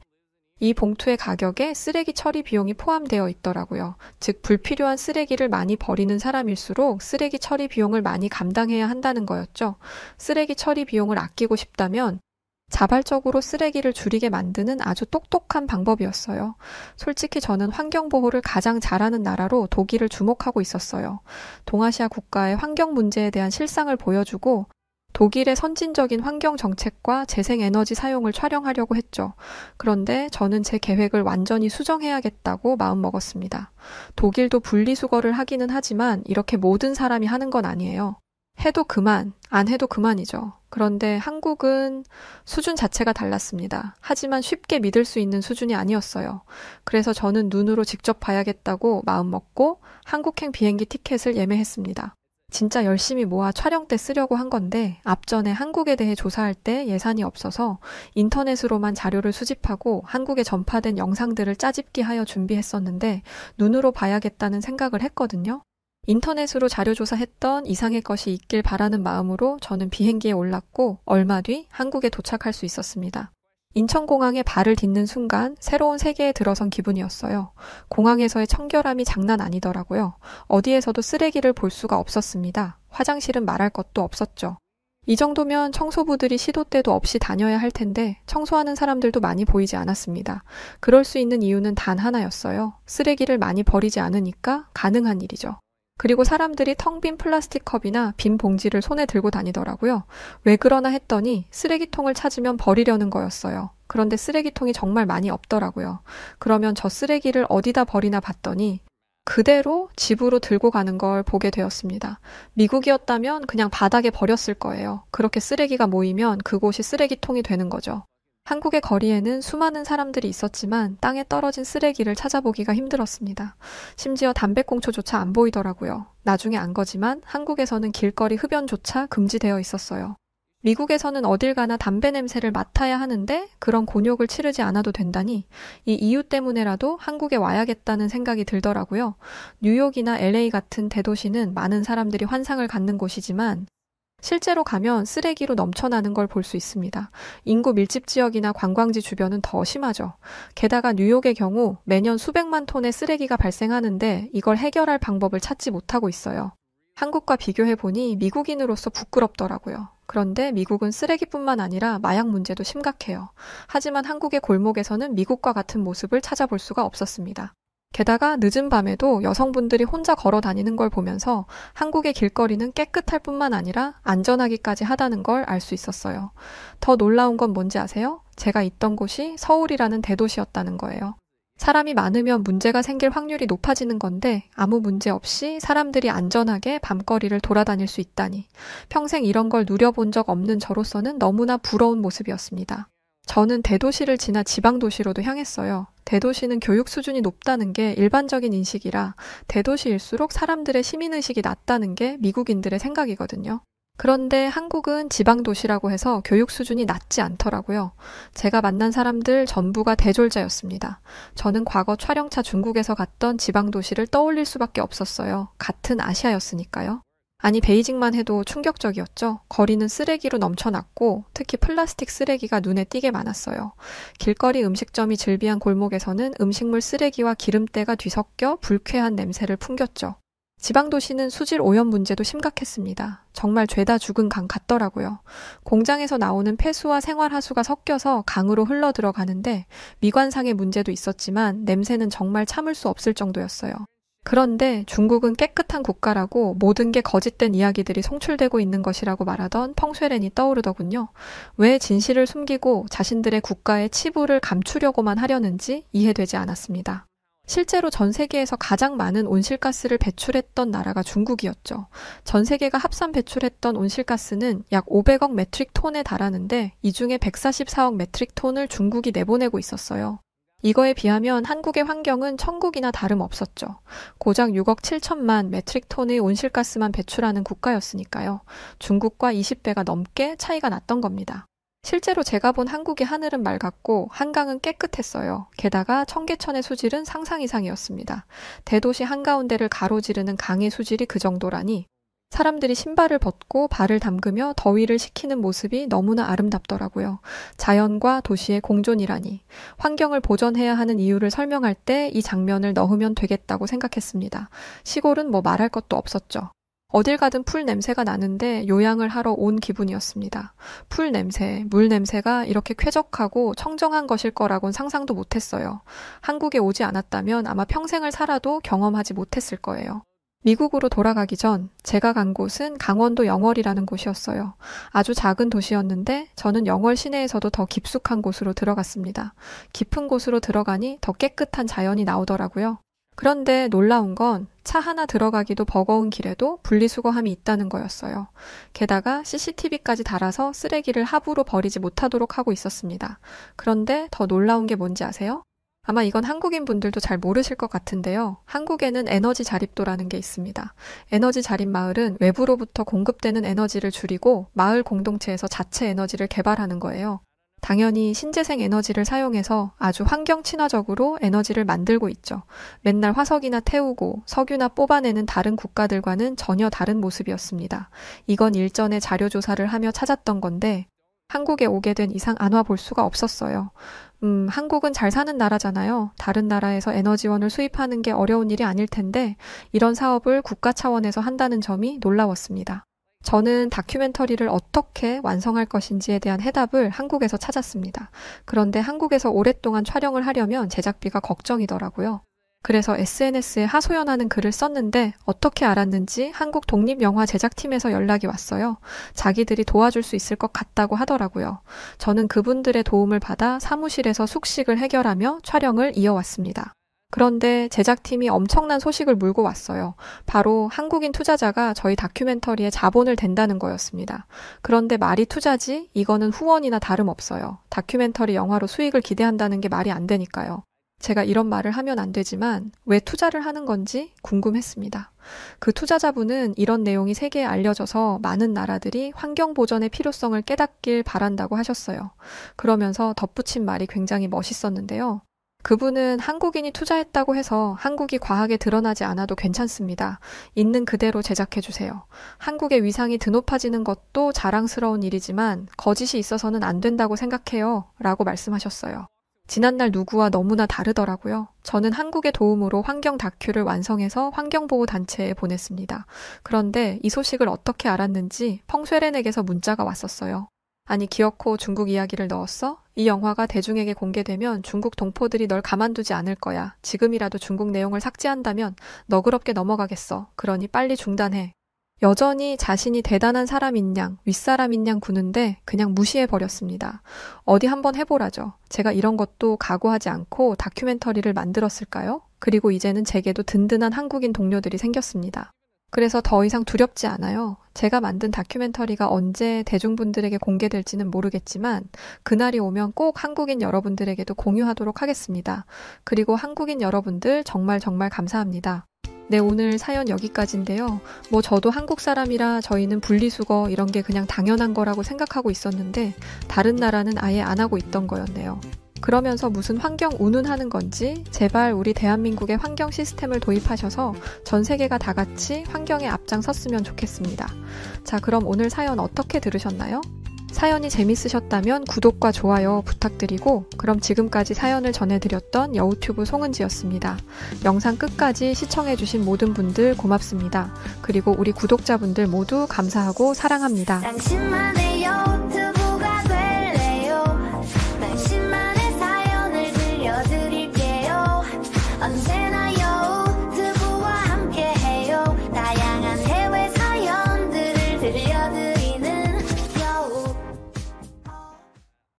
이 봉투의 가격에 쓰레기 처리 비용이 포함되어 있더라고요. 즉 불필요한 쓰레기를 많이 버리는 사람일수록 쓰레기 처리 비용을 많이 감당해야 한다는 거였죠. 쓰레기 처리 비용을 아끼고 싶다면 자발적으로 쓰레기를 줄이게 만드는 아주 똑똑한 방법이었어요. 솔직히 저는 환경보호를 가장 잘하는 나라로 독일을 주목하고 있었어요. 동아시아 국가의 환경 문제에 대한 실상을 보여주고 독일의 선진적인 환경 정책과 재생에너지 사용을 촬영하려고 했죠. 그런데 저는 제 계획을 완전히 수정해야겠다고 마음먹었습니다. 독일도 분리수거를 하기는 하지만 이렇게 모든 사람이 하는 건 아니에요. 해도 그만, 안 해도 그만이죠. 그런데 한국은 수준 자체가 달랐습니다. 하지만 쉽게 믿을 수 있는 수준이 아니었어요. 그래서 저는 눈으로 직접 봐야겠다고 마음먹고 한국행 비행기 티켓을 예매했습니다. 진짜 열심히 모아 촬영 때 쓰려고 한 건데 앞전에 한국에 대해 조사할 때 예산이 없어서 인터넷으로만 자료를 수집하고 한국에 전파된 영상들을 짜집기하여 준비했었는데 눈으로 봐야겠다는 생각을 했거든요. 인터넷으로 자료 조사했던 이상의 것이 있길 바라는 마음으로 저는 비행기에 올랐고 얼마 뒤 한국에 도착할 수 있었습니다. 인천공항에 발을 딛는 순간 새로운 세계에 들어선 기분이었어요. 공항에서의 청결함이 장난 아니더라고요. 어디에서도 쓰레기를 볼 수가 없었습니다. 화장실은 말할 것도 없었죠. 이 정도면 청소부들이 시도 때도 없이 다녀야 할 텐데 청소하는 사람들도 많이 보이지 않았습니다. 그럴 수 있는 이유는 단 하나였어요. 쓰레기를 많이 버리지 않으니까 가능한 일이죠. 그리고 사람들이 텅 빈 플라스틱 컵이나 빈 봉지를 손에 들고 다니더라고요. 왜 그러나 했더니 쓰레기통을 찾으면 버리려는 거였어요. 그런데 쓰레기통이 정말 많이 없더라고요. 그러면 저 쓰레기를 어디다 버리나 봤더니 그대로 집으로 들고 가는 걸 보게 되었습니다. 미국이었다면 그냥 바닥에 버렸을 거예요. 그렇게 쓰레기가 모이면 그곳이 쓰레기통이 되는 거죠. 한국의 거리에는 수많은 사람들이 있었지만 땅에 떨어진 쓰레기를 찾아보기가 힘들었습니다. 심지어 담배꽁초조차 안 보이더라고요. 나중에 안 거지만 한국에서는 길거리 흡연조차 금지되어 있었어요. 미국에서는 어딜 가나 담배 냄새를 맡아야 하는데 그런 곤욕을 치르지 않아도 된다니 이 이유 때문에라도 한국에 와야겠다는 생각이 들더라고요. 뉴욕이나 LA 같은 대도시는 많은 사람들이 환상을 갖는 곳이지만 실제로 가면 쓰레기로 넘쳐나는 걸 볼 수 있습니다. 인구 밀집 지역이나 관광지 주변은 더 심하죠. 게다가 뉴욕의 경우 매년 수백만 톤의 쓰레기가 발생하는데 이걸 해결할 방법을 찾지 못하고 있어요. 한국과 비교해보니 미국인으로서 부끄럽더라고요. 그런데 미국은 쓰레기뿐만 아니라 마약 문제도 심각해요. 하지만 한국의 골목에서는 미국과 같은 모습을 찾아볼 수가 없었습니다. 게다가 늦은 밤에도 여성분들이 혼자 걸어 다니는 걸 보면서 한국의 길거리는 깨끗할 뿐만 아니라 안전하기까지 하다는 걸 알 수 있었어요. 더 놀라운 건 뭔지 아세요? 제가 있던 곳이 서울이라는 대도시였다는 거예요. 사람이 많으면 문제가 생길 확률이 높아지는 건데 아무 문제 없이 사람들이 안전하게 밤거리를 돌아다닐 수 있다니 평생 이런 걸 누려본 적 없는 저로서는 너무나 부러운 모습이었습니다. 저는 대도시를 지나 지방도시로도 향했어요. 대도시는 교육 수준이 높다는 게 일반적인 인식이라 대도시일수록 사람들의 시민의식이 낮다는 게 미국인들의 생각이거든요. 그런데 한국은 지방도시라고 해서 교육 수준이 낮지 않더라고요. 제가 만난 사람들 전부가 대졸자였습니다. 저는 과거 촬영차 중국에서 갔던 지방도시를 떠올릴 수밖에 없었어요. 같은 아시아였으니까요. 아니 베이징만 해도 충격적이었죠. 거리는 쓰레기로 넘쳐났고 특히 플라스틱 쓰레기가 눈에 띄게 많았어요. 길거리 음식점이 즐비한 골목에서는 음식물 쓰레기와 기름때가 뒤섞여 불쾌한 냄새를 풍겼죠. 지방도시는 수질 오염 문제도 심각했습니다. 정말 죄다 죽은 강 같더라고요. 공장에서 나오는 폐수와 생활하수가 섞여서 강으로 흘러 들어가는데 미관상의 문제도 있었지만 냄새는 정말 참을 수 없을 정도였어요. 그런데 중국은 깨끗한 국가라고 모든 게 거짓된 이야기들이 송출되고 있는 것이라고 말하던 펑쉐렌이 떠오르더군요. 왜 진실을 숨기고 자신들의 국가의 치부를 감추려고만 하려는지 이해되지 않았습니다. 실제로 전 세계에서 가장 많은 온실가스를 배출했던 나라가 중국이었죠. 전 세계가 합산 배출했던 온실가스는 약 500억 메트릭 톤에 달하는데 이 중에 144억 메트릭 톤을 중국이 내보내고 있었어요. 이거에 비하면 한국의 환경은 천국이나 다름없었죠. 고작 6억 7천만 메트릭 톤의 온실가스만 배출하는 국가였으니까요. 중국과 20배가 넘게 차이가 났던 겁니다. 실제로 제가 본 한국의 하늘은 맑았고 한강은 깨끗했어요. 게다가 청계천의 수질은 상상 이상이었습니다. 대도시 한가운데를 가로지르는 강의 수질이 그 정도라니 사람들이 신발을 벗고 발을 담그며 더위를 식히는 모습이 너무나 아름답더라고요. 자연과 도시의 공존이라니. 환경을 보존해야 하는 이유를 설명할 때 이 장면을 넣으면 되겠다고 생각했습니다. 시골은 뭐 말할 것도 없었죠. 어딜 가든 풀 냄새가 나는데 요양을 하러 온 기분이었습니다. 풀 냄새, 물 냄새가 이렇게 쾌적하고 청정한 것일 거라곤 상상도 못했어요. 한국에 오지 않았다면 아마 평생을 살아도 경험하지 못했을 거예요. 미국으로 돌아가기 전 제가 간 곳은 강원도 영월이라는 곳이었어요. 아주 작은 도시였는데 저는 영월 시내에서도 더 깊숙한 곳으로 들어갔습니다. 깊은 곳으로 들어가니 더 깨끗한 자연이 나오더라고요. 그런데 놀라운 건 차 하나 들어가기도 버거운 길에도 분리수거함이 있다는 거였어요. 게다가 CCTV까지 달아서 쓰레기를 하부로 버리지 못하도록 하고 있었습니다. 그런데 더 놀라운 게 뭔지 아세요? 아마 이건 한국인 분들도 잘 모르실 것 같은데요. 한국에는 에너지 자립도라는 게 있습니다. 에너지 자립 마을은 외부로부터 공급되는 에너지를 줄이고 마을 공동체에서 자체 에너지를 개발하는 거예요. 당연히 신재생 에너지를 사용해서 아주 환경 친화적으로 에너지를 만들고 있죠. 맨날 화석이나 태우고 석유나 뽑아내는 다른 국가들과는 전혀 다른 모습이었습니다. 이건 일전에 자료 조사를 하며 찾았던 건데 한국에 오게 된 이상 안 와 볼 수가 없었어요. 한국은 잘 사는 나라잖아요. 다른 나라에서 에너지원을 수입하는 게 어려운 일이 아닐 텐데 이런 사업을 국가 차원에서 한다는 점이 놀라웠습니다. 저는 다큐멘터리를 어떻게 완성할 것인지에 대한 해답을 한국에서 찾았습니다. 그런데 한국에서 오랫동안 촬영을 하려면 제작비가 걱정이더라고요. 그래서 SNS에 하소연하는 글을 썼는데 어떻게 알았는지 한국 독립영화 제작팀에서 연락이 왔어요. 자기들이 도와줄 수 있을 것 같다고 하더라고요. 저는 그분들의 도움을 받아 사무실에서 숙식을 해결하며 촬영을 이어왔습니다. 그런데 제작팀이 엄청난 소식을 물고 왔어요. 바로 한국인 투자자가 저희 다큐멘터리에 자본을 댄다는 거였습니다. 그런데 말이 투자지? 이거는 후원이나 다름없어요. 다큐멘터리 영화로 수익을 기대한다는 게 말이 안 되니까요. 제가 이런 말을 하면 안 되지만 왜 투자를 하는 건지 궁금했습니다. 그 투자자분은 이런 내용이 세계에 알려져서 많은 나라들이 환경 보전의 필요성을 깨닫길 바란다고 하셨어요. 그러면서 덧붙인 말이 굉장히 멋있었는데요. 그분은 한국인이 투자했다고 해서 한국이 과하게 드러나지 않아도 괜찮습니다. 있는 그대로 제작해주세요. 한국의 위상이 드높아지는 것도 자랑스러운 일이지만 거짓이 있어서는 안 된다고 생각해요. 라고 말씀하셨어요. 지난날 누구와 너무나 다르더라고요. 저는 한국의 도움으로 환경 다큐를 완성해서 환경보호단체에 보냈습니다. 그런데 이 소식을 어떻게 알았는지 펑쉐렌에게서 문자가 왔었어요. 아니 기어코 중국 이야기를 넣었어? 이 영화가 대중에게 공개되면 중국 동포들이 널 가만두지 않을 거야. 지금이라도 중국 내용을 삭제한다면 너그럽게 넘어가겠어. 그러니 빨리 중단해. 여전히 자신이 대단한 사람인 양, 윗사람인 양 구는데 그냥 무시해버렸습니다. 어디 한번 해보라죠. 제가 이런 것도 각오하지 않고 다큐멘터리를 만들었을까요? 그리고 이제는 제게도 든든한 한국인 동료들이 생겼습니다. 그래서 더 이상 두렵지 않아요. 제가 만든 다큐멘터리가 언제 대중분들에게 공개될지는 모르겠지만 그날이 오면 꼭 한국인 여러분들에게도 공유하도록 하겠습니다. 그리고 한국인 여러분들 정말 감사합니다. 네, 오늘 사연 여기까지인데요. 저도 한국 사람이라 저희는 분리수거 이런 게 그냥 당연한 거라고 생각하고 있었는데 다른 나라는 아예 안 하고 있던 거였네요. 그러면서 무슨 환경 운운하는 건지 제발 우리 대한민국의 환경 시스템을 도입하셔서 전 세계가 다 같이 환경에 앞장섰으면 좋겠습니다. 자, 그럼 오늘 사연 어떻게 들으셨나요? 사연이 재밌으셨다면 구독과 좋아요 부탁드리고 그럼 지금까지 사연을 전해드렸던 여우튜브 송은지였습니다. 영상 끝까지 시청해주신 모든 분들 고맙습니다. 그리고 우리 구독자분들 모두 감사하고 사랑합니다. 당신만의 여우튜브